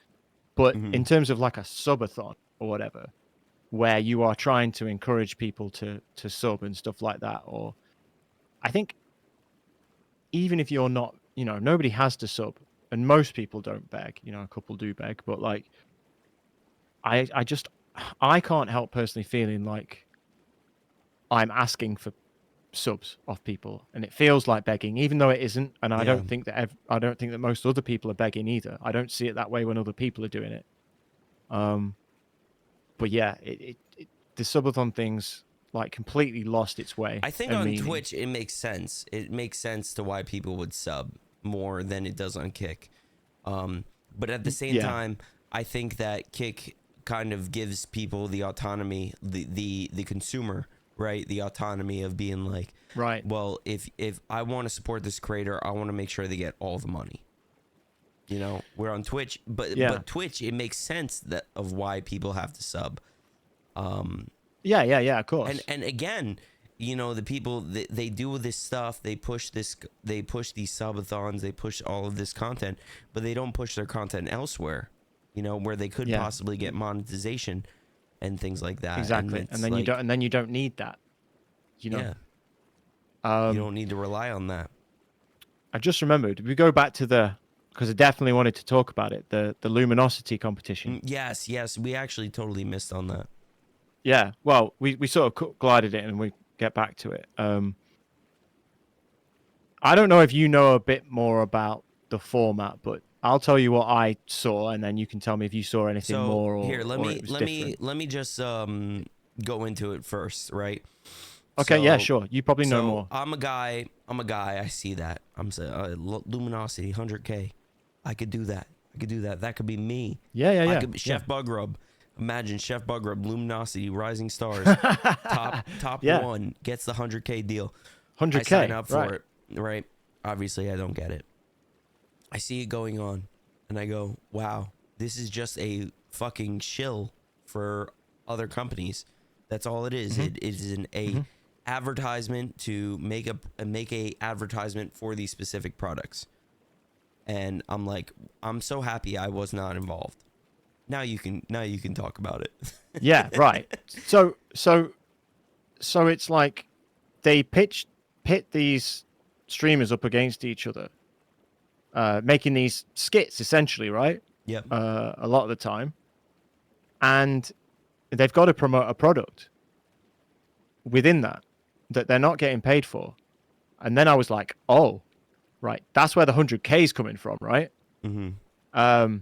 But in terms of like a subathon or whatever, where you are trying to encourage people to sub and stuff like that, or I think even if you're not, you know, nobody has to sub, and most people don't beg. You know, a couple do beg, but like, I can't help personally feeling like I'm asking for subs off people, and it feels like begging, even though it isn't. And I Yeah. don't think that I don't think that most other people are begging either. I don't see it that way when other people are doing it. But yeah, the subathon things like completely lost its way. I think and on meaning. Twitch it makes sense. It makes sense to why people would sub more than it does on Kick. But at the same Yeah. time, I think that Kick kind of gives people the autonomy, the consumer, right? The autonomy of being like, Right. well, if I want to support this creator, I want to make sure they get all the money. You know, we're on Twitch, but Twitch, it makes sense that of why people have to sub. Yeah, of course. And again, you know, the people they do this stuff, they push these subathons, they push all of this content, but they don't push their content elsewhere, you know, where they could possibly get monetization and things like that. Exactly. And then you don't need that. You know. Yeah. You don't need to rely on that. I just remembered, we go back to because I definitely wanted to talk about it, the Luminosity competition. Yes, we actually totally missed on that. Yeah, well, we sort of glided it and we get back to it. I don't know if you know a bit more about the format, but I'll tell you what I saw, and then you can tell me if you saw anything more or here, let different. me just go into it first, right? Okay, yeah, sure. You probably know more. I'm a guy. I see that. I'm saying Luminosity 100K. I could do that. That could be me. Yeah. I could Chef Bugrub. Imagine Chef Bugrub, Luminosity, Rising Stars, top one gets the 100K deal. 100K. I sign up for it, right? Obviously, I don't get it. I see it going on, and I go, "Wow, this is just a fucking shill for other companies." That's all it is. It is an advertisement to make a advertisement for these specific products. And I'm like, I'm so happy I was not involved. Now you can talk about it. Yeah, right. So it's like they pit these streamers up against each other, making these skits essentially, right? Yep. A lot of the time, and they've got to promote a product within that they're not getting paid for, And then I was like, oh, right, that's where the 100K is coming from, right? Mm-hmm.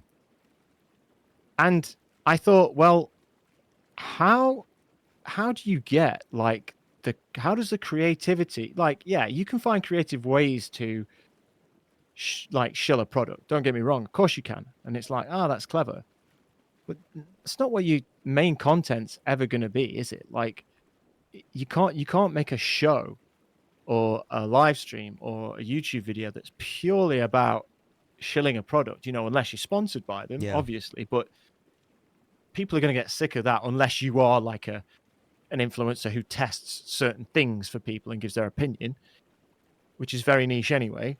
And I thought, well, how do you get like how does the creativity, like, yeah, you can find creative ways to like shill a product. Don't get me wrong, of course you can, and it's like, oh, that's clever, but it's not what your main content's ever going to be, is it? Like, you can't make a show or a live stream or a YouTube video that's purely about shilling a product, unless you're sponsored by them, Yeah. obviously. But people are going to get sick of that unless you are like an influencer who tests certain things for people and gives their opinion, which is very niche anyway.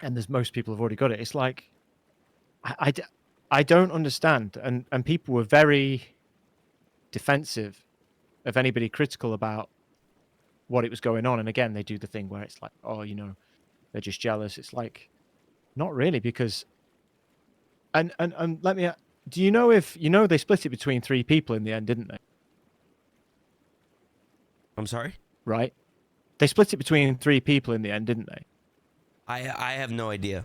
And there's most people have already got it. It's like, I don't understand. And people were very defensive of anybody critical about what it was going on. And again, they do the thing where it's like, oh, they're just jealous. It's like, not really, because and let me, do you know if they split it between 3 people in the end, didn't they? I'm sorry? Right? They split it between 3 people in the end, didn't they? I have no idea.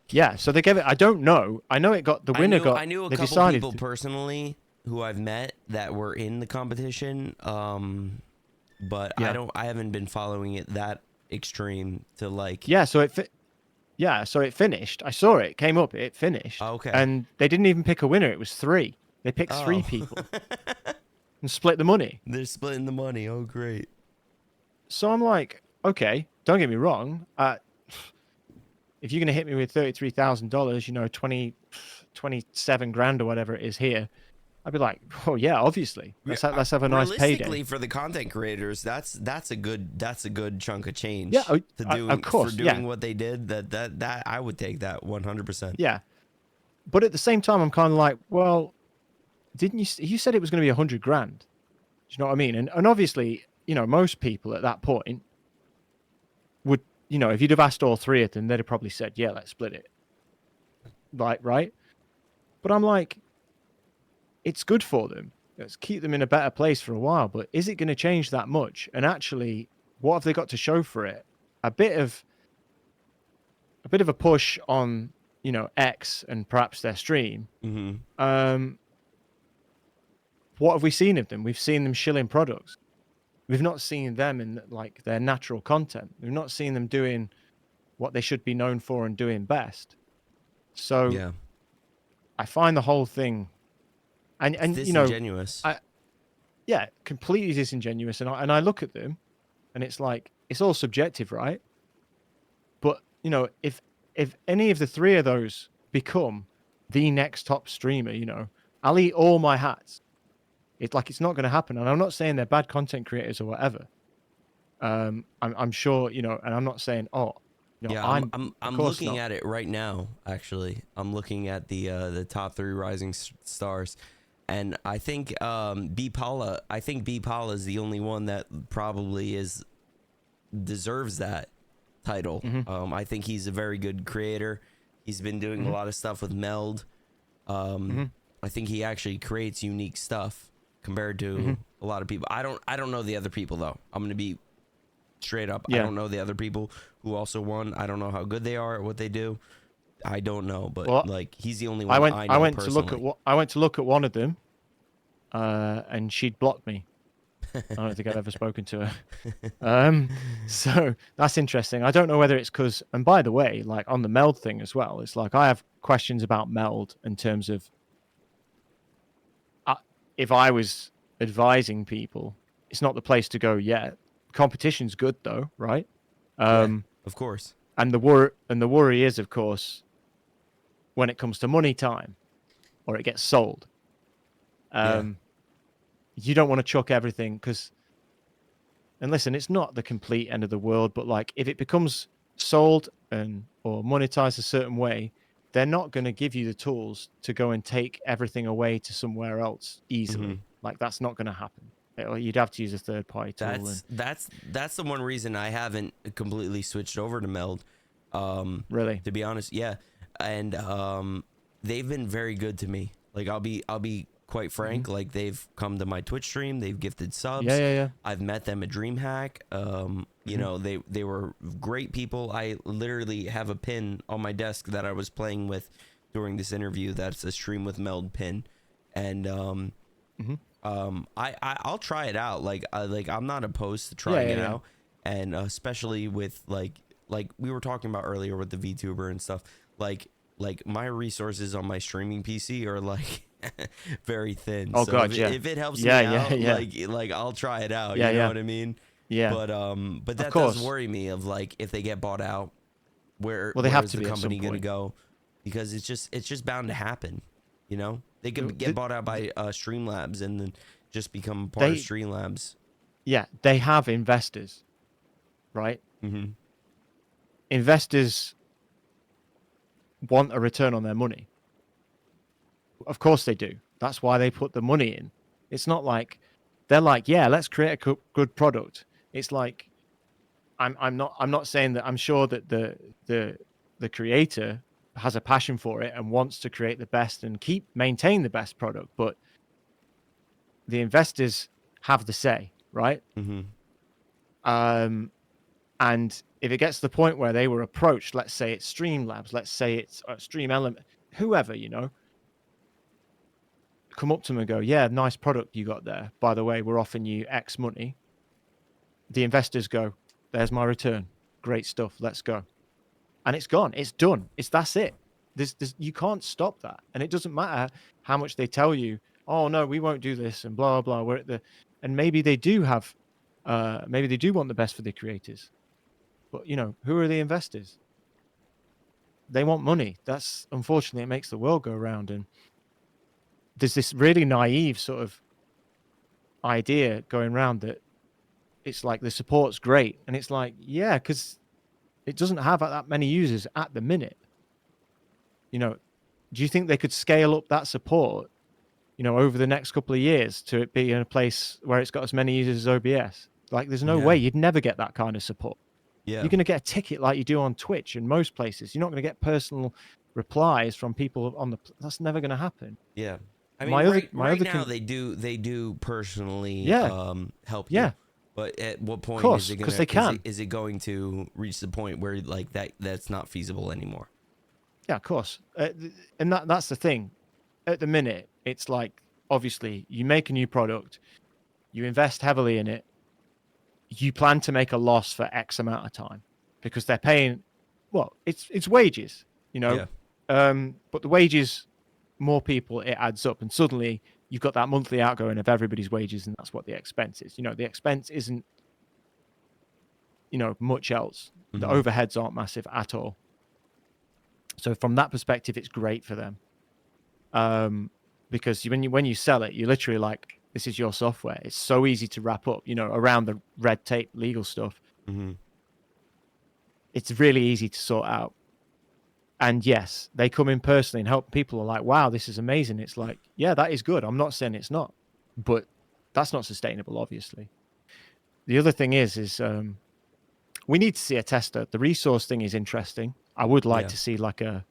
Yeah, so they gave it, I don't know. I know it got, the winner got, I knew a they couple decided people personally who I've met that were in the competition. But Yeah. I haven't been following it that extreme to like. Yeah, so it finished. I saw it came up, it finished. Oh, okay. And they didn't even pick a winner. It was 3. They picked 3 people and split the money. They're splitting the money. Oh, great. So I'm like, okay, don't get me wrong. If you're going to hit me with $33,000, 27 grand or whatever it is here, I'd be like, oh yeah, obviously. Let's have a nice payday. Realistically, for the content creators, that's a good chunk of change. Yeah, of course, for doing what they did. That I would take that 100%. Yeah, but at the same time, I'm kind of like, well, didn't you said it was going to be 100 grand? Do you know what I mean? And obviously, most people at that point would, if you'd have asked all 3 of them, they'd have probably said, yeah, let's split it. Right? But I'm like, it's good for them. Let's keep them in a better place for a while. But is it going to change that much? And actually, what have they got to show for it? A bit of a push on, X and perhaps their stream. Mm-hmm. What have we seen of them? We've seen them shilling products. We've not seen them in like their natural content. We've not seen them doing what they should be known for and doing best. So Yeah. I find the whole thing, and disingenuous. yeah, completely disingenuous. And I look at them, and it's like, it's all subjective, right? But if any of the 3 of those become the next top streamer, I'll eat all my hats. It's like, it's not going to happen. And I'm not saying they're bad content creators or whatever. I'm sure, and I'm not saying, yeah, I'm looking at it right now. Actually, I'm looking at the top 3 rising stars, and I think B Paula. I think B Paula is the only one that probably deserves that title. Mm-hmm. I think he's a very good creator. He's been doing a lot of stuff with Meld. I think he actually creates unique stuff compared to a lot of people. I don't know the other people though. I'm gonna be straight up. Yeah. I don't know the other people who also won. I don't know how good they are at what they do. I don't know, but like, he's the only one I know. I went to look at one of them, and she'd blocked me. I don't think I'd ever spoken to her. So that's interesting. I don't know whether it's because, and by the way, like on the Meld thing as well, it's like I have questions about Meld in terms of, if I was advising people, it's not the place to go yet. Competition's good though, right? Yeah, of course. And the worry is, of course, when it comes to money time, or it gets sold. You don't want to chuck everything, because, and listen, it's not the complete end of the world, but like, if it becomes sold or monetized a certain way, they're not going to give you the tools to go and take everything away to somewhere else easily. Like, that's not going to happen. You'd have to use a third-party tool. That's the one reason I haven't completely switched over to Meld. Really? To be honest, yeah. And they've been very good to me. Like, I'll be quite frank, like they've come to my Twitch stream, they've gifted subs. Yeah, yeah, yeah. I've met them at DreamHack. You know, they were great people. I literally have a pin on my desk that I was playing with during this interview. That's a stream with Meld pin, and I'll try it out. Like I'm not opposed to trying it out, and especially with like we were talking about earlier with the VTuber and stuff. Like my resources on my streaming PC are like very thin. Oh so god, if it helps me out, like I'll try it out. You know what I mean? Yeah. But that does worry me of like if they get bought out, where they have is to the be company at some going to point. go? Because it's just bound to happen. You know, they could get bought out by Streamlabs and then just become part of Streamlabs. Yeah, they have investors, right? Mm-hmm. Investors want a return on their money. Of course they do. That's why they put the money in. It's not like they're like, yeah, let's create a good product. It's like I'm not saying that. I'm sure that the creator has a passion for it and wants to create the best and maintain the best product, but the investors have the say, right? Mm-hmm. And if it gets to the point where they were approached, let's say it's Streamlabs, let's say it's Stream Element, whoever, you know, come up to them and go, yeah, nice product you got there. By the way, we're offering you X money. The investors go, there's my return. Great stuff. Let's go. And it's gone. It's done. That's it. You can't stop that. And it doesn't matter how much they tell you, oh no, we won't do this and blah, blah. And maybe they do have, maybe they do want the best for the creators. But, you know, who are the investors? They want money. That's, unfortunately, it makes the world go round. And there's this really naive sort of idea going around that it's like the support's great. And it's like, yeah, because it doesn't have that many users at the minute. You know, do you think they could scale up that support, you know, over the next couple of years to it be in a place where it's got as many users as OBS? Like, there's no way. You'd never get that kind of support. Yeah. You're going to get a ticket like you do on Twitch in most places. You're not going to get personal replies from people on the. That's never going to happen. Yeah, I mean, right now they do personally help you. But at what point is it going to? Is it going to reach the point where like that's not feasible anymore? Yeah, of course. And that's the thing. At the minute, it's like obviously you make a new product, you invest heavily in it. You plan to make a loss for X amount of time because they're paying, well, it's wages, you know, but the wages, more people, it adds up. And suddenly you've got that monthly outgoing of everybody's wages. And that's what the expense is. You know, the expense isn't, you know, much else. The overheads aren't massive at all. So from that perspective, it's great for them. Because when you sell it, you're literally like, this is your software. It's so easy to wrap up, you know, around the red tape legal stuff. It's really easy to sort out. And yes, they come in personally and help. People are like, wow, this is amazing. It's like, yeah, that is good. I'm not saying it's not, but that's not sustainable, obviously. The other thing is we need to see a tester. The resource thing is interesting. I would like to see like a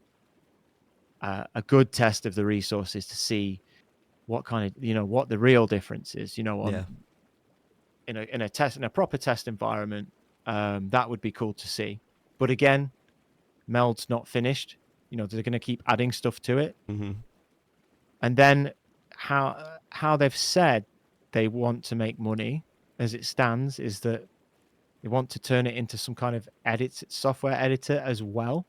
good test of the resources to see what kind of, you know, what the real difference is, you know, in a proper test environment. That would be cool to see. But again, Meld's not finished. You know, they're going to keep adding stuff to it. And then how they've said they want to make money as it stands is that they want to turn it into some kind of software editor as well.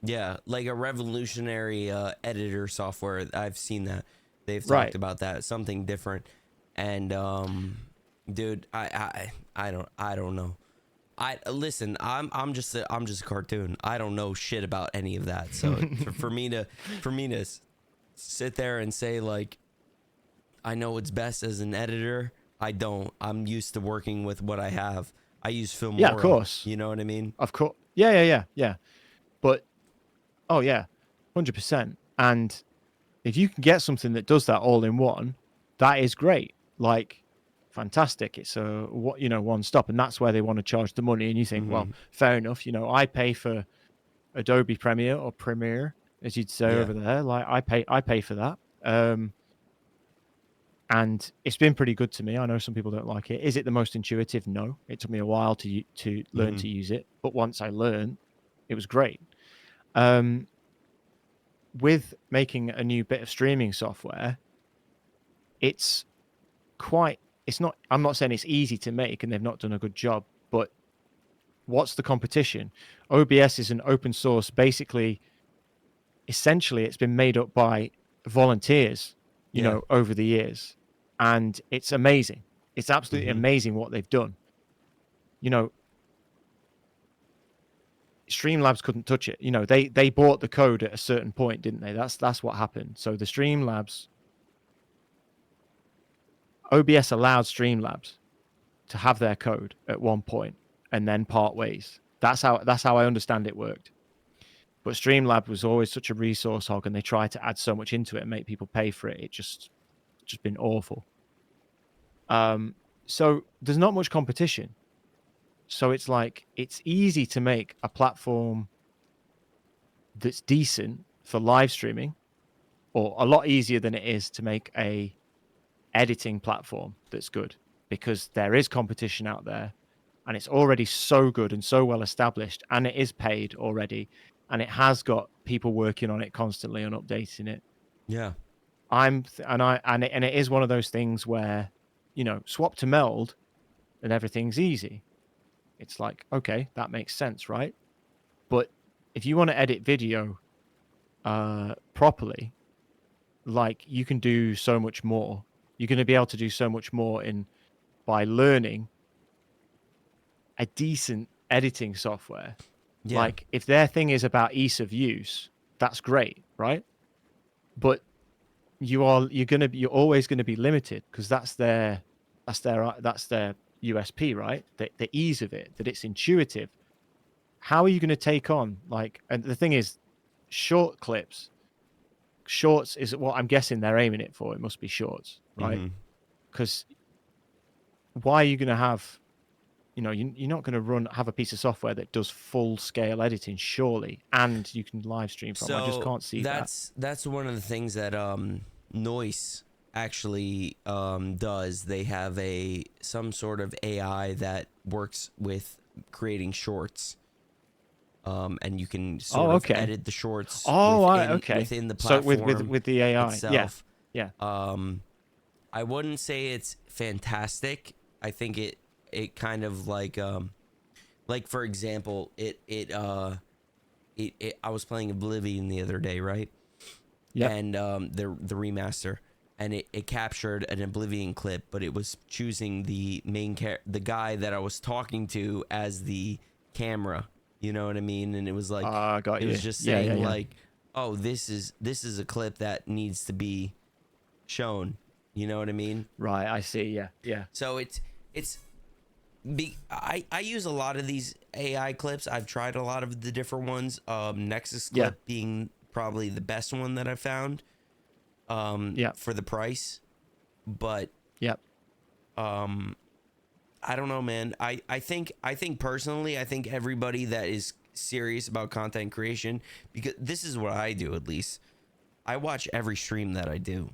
Yeah, like a revolutionary editor software. I've seen that. They've talked about that, something different. And dude, I don't know. Listen, I'm just a cartoon. I don't know shit about any of that. So for me to sit there and say like I know what's best as an editor, I don't. I'm used to working with what I have. I use Filmora. Yeah, of course. You know what I mean? Of course. Yeah. But oh yeah, 100%. And if you can get something that does that all in one, that is great. Like, fantastic. It's a one stop, and that's where they want to charge the money. And you think, well, fair enough. You know, I pay for Adobe Premiere or Premiere, as you'd say over there. Like, I pay for that. and it's been pretty good to me. I know some people don't like it. Is it the most intuitive? No. It took me a while to learn Mhm. to use it, but once I learned, it was great. Um, with making a new bit of streaming software, it's quite. It's not. I'm not saying it's easy to make, and they've not done a good job. But what's the competition? OBS is an open source. Basically, essentially, it's been made up by volunteers. Yeah. Over the years, and it's amazing. It's absolutely Mhm. amazing what they've done. You know, Streamlabs couldn't touch it. They bought the code at a certain point, didn't they? That's what happened. So the Streamlabs OBS allowed Streamlabs to have their code at one point and then part ways. That's how I understand it worked. But Streamlab was always such a resource hog, and they tried to add so much into it and make people pay for it. It just been awful. So there's not much competition. So it's like it's easy to make a platform that's decent for live streaming, or a lot easier than it is to make a editing platform that's good, because there is competition out there, and it's already so good and so well established, and it is paid already, and it has got people working on it constantly and updating it. Yeah. And it is one of those things where, swap to meld and everything's easy. It's like, okay, that makes sense, right? But if you want to edit video properly, like, you can do so much more. You're going to be able to do so much more by learning a decent editing software. Yeah. Like, if their thing is about ease of use, that's great, right? But you're always gonna be limited, because that's their USP, right? The ease of it, that it's intuitive. How are you going to take on, like, and the thing is, shorts is what I'm guessing they're aiming it for. It must be shorts, right? Mhm. Because why are you going to have, you're not going to have a piece of software that does full scale editing, surely, and you can live stream from. I just So can't see that. that's one of the things that Noise actually does. They have some sort of AI that works with creating shorts. And you can sort Oh, of okay. edit the shorts Oh, within okay. within the So with platform with the AI, yeah, itself. yeah. I wouldn't say it's fantastic. I think it kind of like for example, I was playing Oblivion the other day, right? Yep. And the remaster, and it captured an Oblivion clip, but it was choosing the the guy that I was talking to as the camera. You know what I mean? And it was like Got it you. was just Yeah, yeah, saying yeah. like, oh, this is a clip that needs to be shown. You know what I mean? Right, I see. Yeah, yeah. So I use a lot of these AI clips. I've tried a lot of the different ones. Nexus Yeah. clip being probably the best one that I found. Yeah. For the price, but Yep. I don't know, man. I think personally, I think everybody that is serious about content creation, because this is what I do, at least. I watch every stream that I do.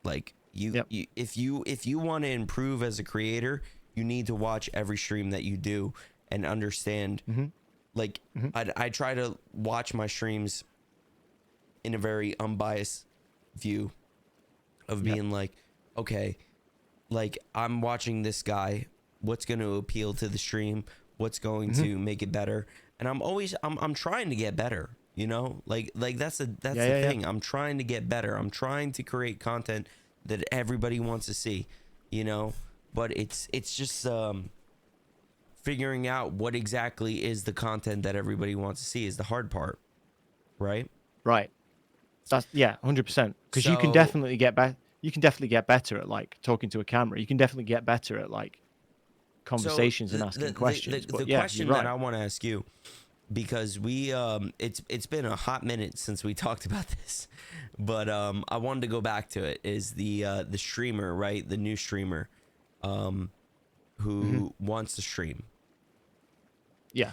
Like Yep. if you want to improve as a creator, you need to watch every stream that you do and understand. Mm-hmm. Like Mm-hmm. I try to watch my streams in a very unbiased view of Yep. being like, okay, like I'm watching this guy, what's going to appeal to the stream, what's going Mm-hmm. to make it better, and I'm trying to get better, you know, like that's the Yeah. thing. I'm trying to get better. I'm trying to create content that everybody wants to see, you know, but it's just figuring out what exactly is the content that everybody wants to see is the hard part, right? Right. That's 100%. Because you can So definitely get better. You can definitely get better at, like, talking to a camera. You can definitely get better at, like, so conversations and asking questions. the But yeah, you're question that right. I want to ask you, because we it's been a hot minute since we talked about this, but I wanted to go back to it, is the streamer, right? The new streamer Mm-hmm. who wants to stream. Yeah.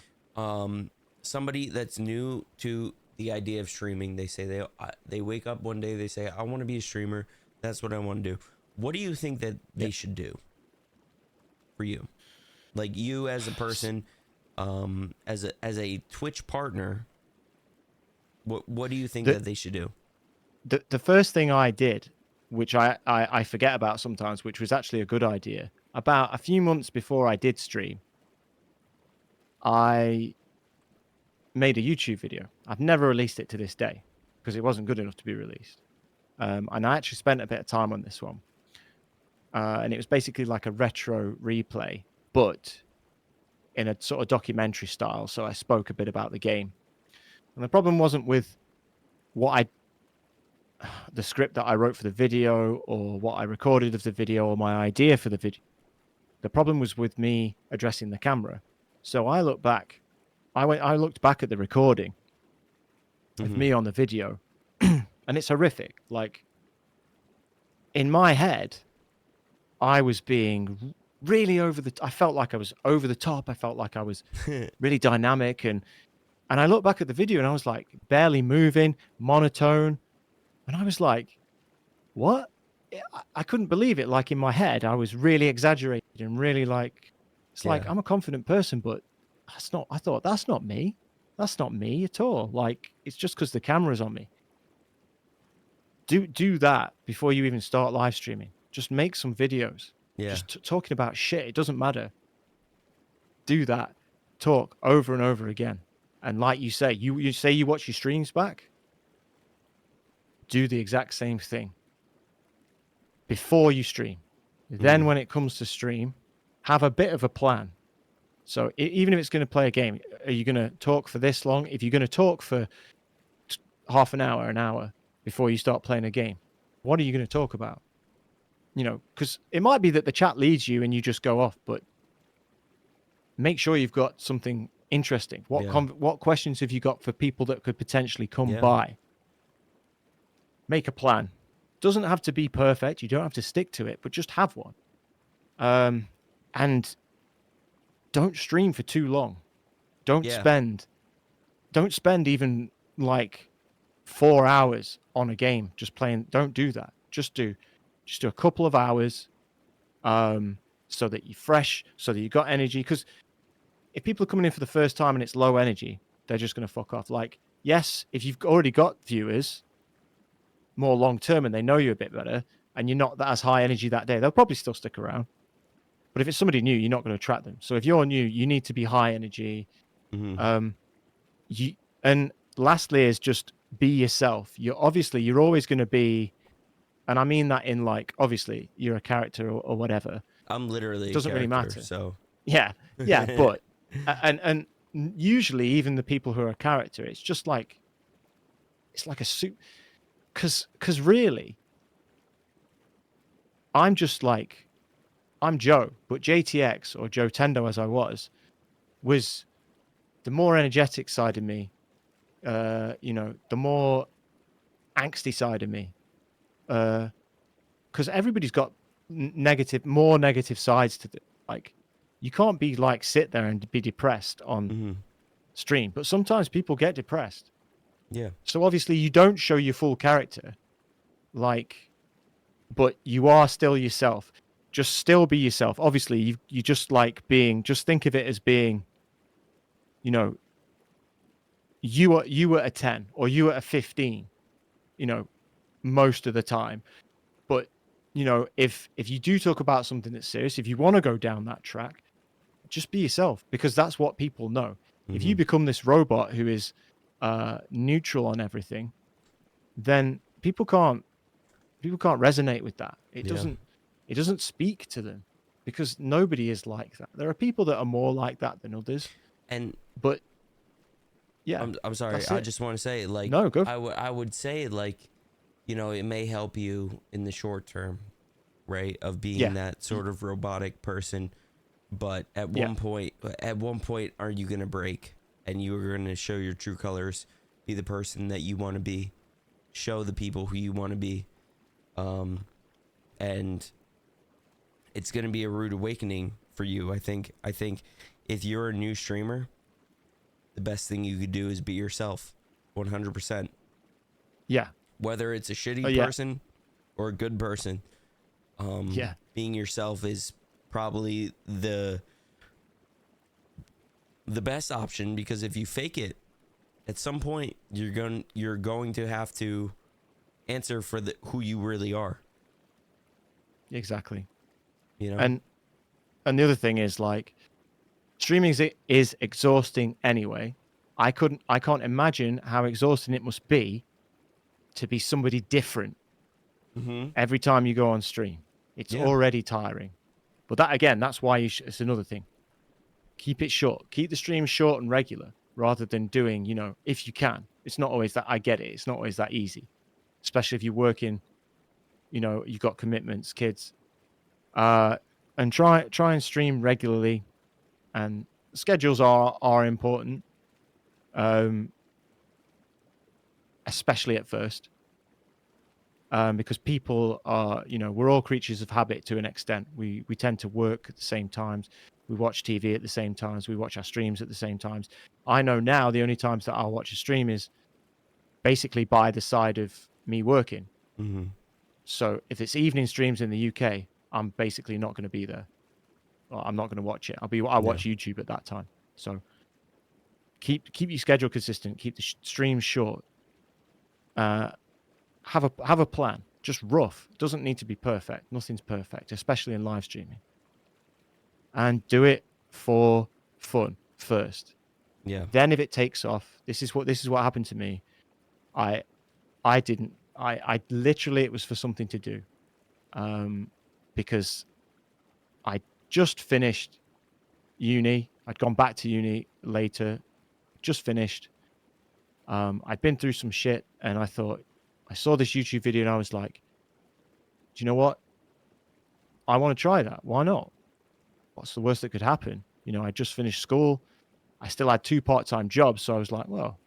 Somebody that's new to the idea of streaming, they say they wake up one day, they say, I want to be a streamer, that's what I want to do. what do you think that they should do for you? Like you as a person, as a Twitch partner, what do you think The, that they should do? the first thing I did, which I forget about sometimes, which was actually a good idea, about a few months before I did stream, I made a YouTube video. I've never released it to this day because it wasn't good enough to be released. And I actually spent a bit of time on this one. And it was basically like a retro replay, but in a sort of documentary style. So I spoke a bit about the game. And the problem wasn't with the script that I wrote for the video or what I recorded of the video or my idea for the video. The problem was with me addressing the camera. So I looked back at the recording of me on the video, and it's horrific. Like, in my head, I was being really I felt like I was over the top. I felt like I was really dynamic. And I looked back at the video and I was like barely moving, monotone. And I was like, what? I couldn't believe it. Like in my head, I was really exaggerated and really like, it's like, I'm a confident person, but I thought that's not me. That's not me at all. Like, it's just because the camera's on me. Do that before you even start live streaming. Just make some videos. Yeah. Just talking about shit. It doesn't matter. Do that. Talk over and over again. And like you say, you say you watch your streams back. Do the exact same thing before you stream. Then when it comes to stream, have a bit of a plan. So even if it's going to play a game, are you going to talk for this long? If you're going to talk for half an hour before you start playing a game, what are you going to talk about? You know, because it might be that the chat leads you and you just go off, but make sure you've got something interesting. What questions have you got for people that could potentially come by? Make a plan. Doesn't have to be perfect. You don't have to stick to it, but just have one. And don't stream for too long. Don't spend even like 4 hours on a game just playing. Don't do that. Just do a couple of hours, so that you're fresh, so that you got energy. Because if people are coming in for the first time and it's low energy, they're just going to fuck off. Like, yes, if you've already got viewers more long term and they know you a bit better and you're not that as high energy that day, they'll probably still stick around. But if it's somebody new, you're not going to attract them. So if you're new, you need to be high energy. And lastly is just be yourself. You're always going to be, and I mean that in like, obviously you're a character or whatever. I'm literally it doesn't really matter. So yeah, but and usually even the people who are a character, it's just like, it's like a suit. Because really, I'm Joe, but JTX or Joe Tendo as I was the more energetic side of me, the more angsty side of me. Because everybody's got more negative sides to it. Like, you can't be like sit there and be depressed on stream, but sometimes people get depressed. Yeah. So obviously you don't show your full character, but you are still yourself. Just still be yourself. Obviously you just like being, just think of it as being, you were a 10 or you were a 15, most of the time. But, if you do talk about something that's serious, if you want to go down that track, just be yourself, because that's what people know. If you become this robot who is neutral on everything, then people can't resonate with that. It doesn't speak to them, because nobody is like that. There are people that are more like that than others, but yeah, I'm sorry, I just want to say, like, no, go. I would say, like, it may help you in the short term, right, of being that sort of robotic person, but at one point are you gonna break and you're going to show your true colors, be the person that you want to be, show the people who you want to be. And it's going to be a rude awakening for you. I think if you're a new streamer, the best thing you could do is be yourself 100%. Yeah. Whether it's a shitty person or a good person, Yeah. Being yourself is probably the best option, because if you fake it, at some point you're going to have to answer for who you really are. Exactly. You know. And the other thing is, like, streaming is exhausting anyway. I can't imagine how exhausting it must be to be somebody different Mm-hmm. every time you go on stream. It's Yeah. already tiring. But that, again, that's why it's another thing. Keep it short. Keep the stream short and regular rather than doing, if you can. It's not always that, I get it. It's not always that easy, especially if you're working, you've got commitments, kids. And try and stream regularly, and schedules are important, um, especially at first, because people are, we're all creatures of habit to an extent. We tend to work at the same times, we watch TV at the same times, we watch our streams at the same times. I know now the only times that I'll watch a stream is basically by the side of me working. Mm-hmm. So if it's evening streams in the UK, I'm basically not going to be there. I'm not going to watch it. I watch YouTube at that time. So keep your schedule consistent. Keep the streams short. Have a plan. Just rough. It doesn't need to be perfect. Nothing's perfect, especially in live streaming. And do it for fun first. Yeah. Then if it takes off, this is what happened to me. I literally, it was for something to do, because I just finished uni. I'd gone back to uni later, just finished. I'd been through some shit, and I thought, I saw this YouTube video and I was like, do you know what? I want to try that. Why not? What's the worst that could happen? I just finished school. I still had 2 part-time jobs. So I was like, well,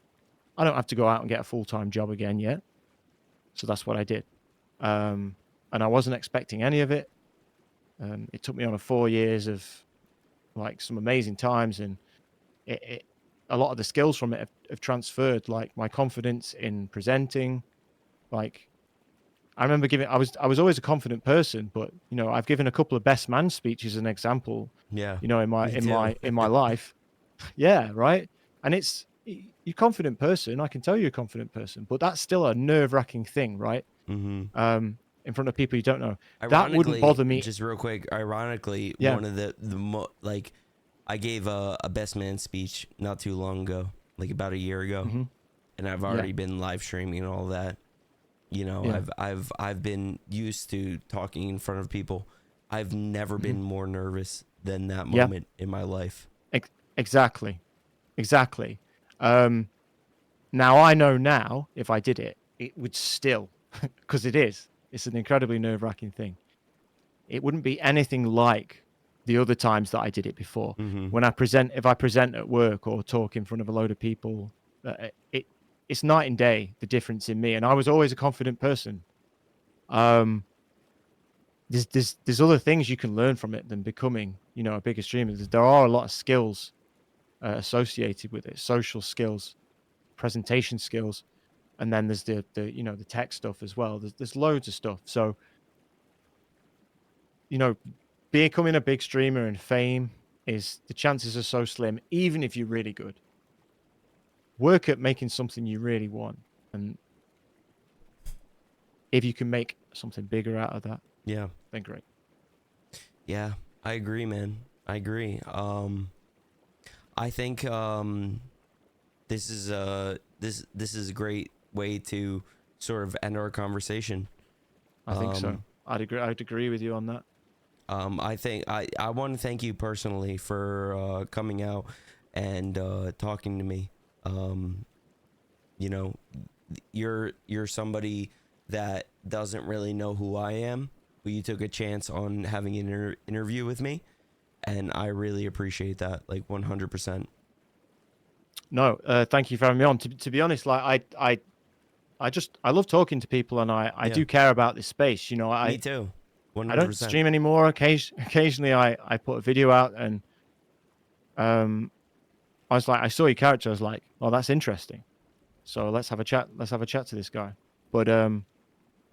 I don't have to go out and get a full-time job again yet. So that's what I did. And I wasn't expecting any of it. It took me on 4 years of like some amazing times, and a lot of the skills from it have transferred, like my confidence in presenting. Like, I remember I was always a confident person, but I've given a couple of best man speeches as an example. Yeah. In my life. Yeah, right. And you're a confident person. I can tell you're a confident person, but that's still a nerve-wracking thing, right? Mm-hmm. In front of people you don't know. That wouldn't bother me. Just real quick, ironically, Yeah. one of like, I gave a best man speech not too long ago, like about a year ago, Mm-hmm. and I've already been live streaming and all that. Yeah. I've been used to talking in front of people. I've never been more nervous than that moment in my life. Exactly. Now I know now if I did it, it would still, because it's an incredibly nerve-wracking thing. It wouldn't be anything like the other times that I did it before. Mm-hmm. If I present at work or talk in front of a load of people, it's night and day, the difference in me. And I was always a confident person. There's other things you can learn from it than becoming, a bigger streamer. There are a lot of skills associated with it, social skills, presentation skills, and then there's the tech stuff as well. There's loads of stuff. So, becoming a big streamer and fame, the chances are so slim, even if you're really good. Work at making something you really want, and if you can make something bigger out of that, Yeah. then great. Yeah, I agree, man. I agree. I think this is a great way to sort of end our conversation. I think so. I'd agree with you on that. I think I want to thank you personally for coming out and talking to me. You're somebody that doesn't really know who I am, but you took a chance on having an interview with me, and I really appreciate that, like 100%. No, thank you for having me on. To be honest, like I love talking to people, and I do care about this space. Me too. 100%. I don't stream anymore. Occasionally, I put a video out, and I was like, I saw your character. I was like, oh, that's interesting. So let's have a chat. Let's have a chat to this guy. But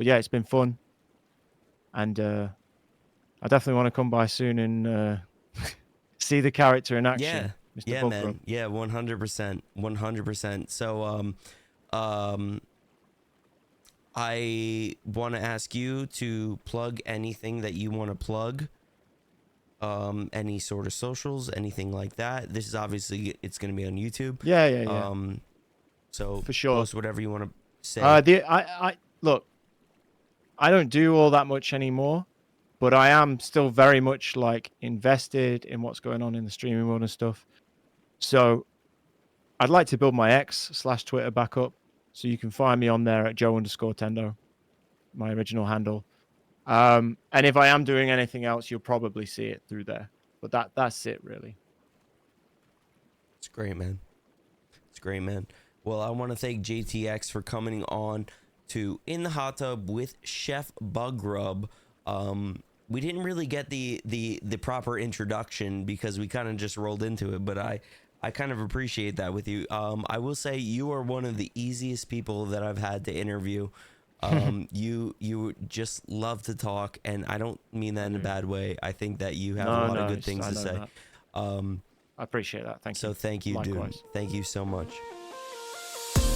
yeah, it's been fun, and I definitely want to come by soon and see the character in Yeah, action, Mr. yeah, Buckram. man. Yeah, 100%, 100%. So, I want to ask you to plug anything that you want to plug. Any sort of socials, anything like that. This is obviously it's going to be on YouTube. Yeah. So For sure. post whatever you want to say. I look, I don't do all that much anymore, but I am still very much like invested in what's going on in the streaming world and stuff. So I'd like to build my X/Twitter back up, so you can find me on there at Joe_Tendo, my original handle. And if I am doing anything else, you'll probably see it through there. But that's it, really. It's great, man. It's great, man. Well, I want to thank JTX for coming on to In the Hot Tub with Chef Bugrub. We didn't really get the proper introduction because we kind of just rolled into it, but I kind of appreciate that with you. I will say you are one of the easiest people that I've had to interview. You just love to talk, and I don't mean that in a bad way. I think that you have a lot of good things to say. I appreciate that. Thank you. So thank you, Likewise. dude. Thank you so much.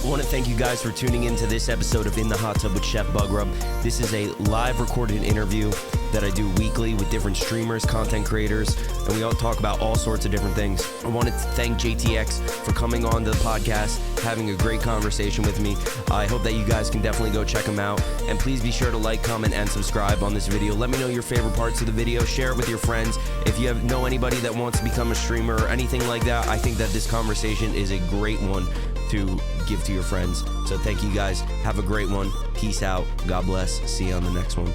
I want to thank you guys for tuning into this episode of In the Hot Tub with Chef Bugrub. This is a live recorded interview that I do weekly with different streamers, content creators, and we all talk about all sorts of different things. I wanted to thank JTX for coming on to the podcast, having a great conversation with me. I hope that you guys can definitely go check him out, and please be sure to like, comment, and subscribe on this video. Let me know your favorite parts of the video. Share it with your friends. If you know anybody that wants to become a streamer or anything like that, I think that this conversation is a great one to give to your friends. So thank you guys. Have a great one. Peace out. God bless. See you on the next one.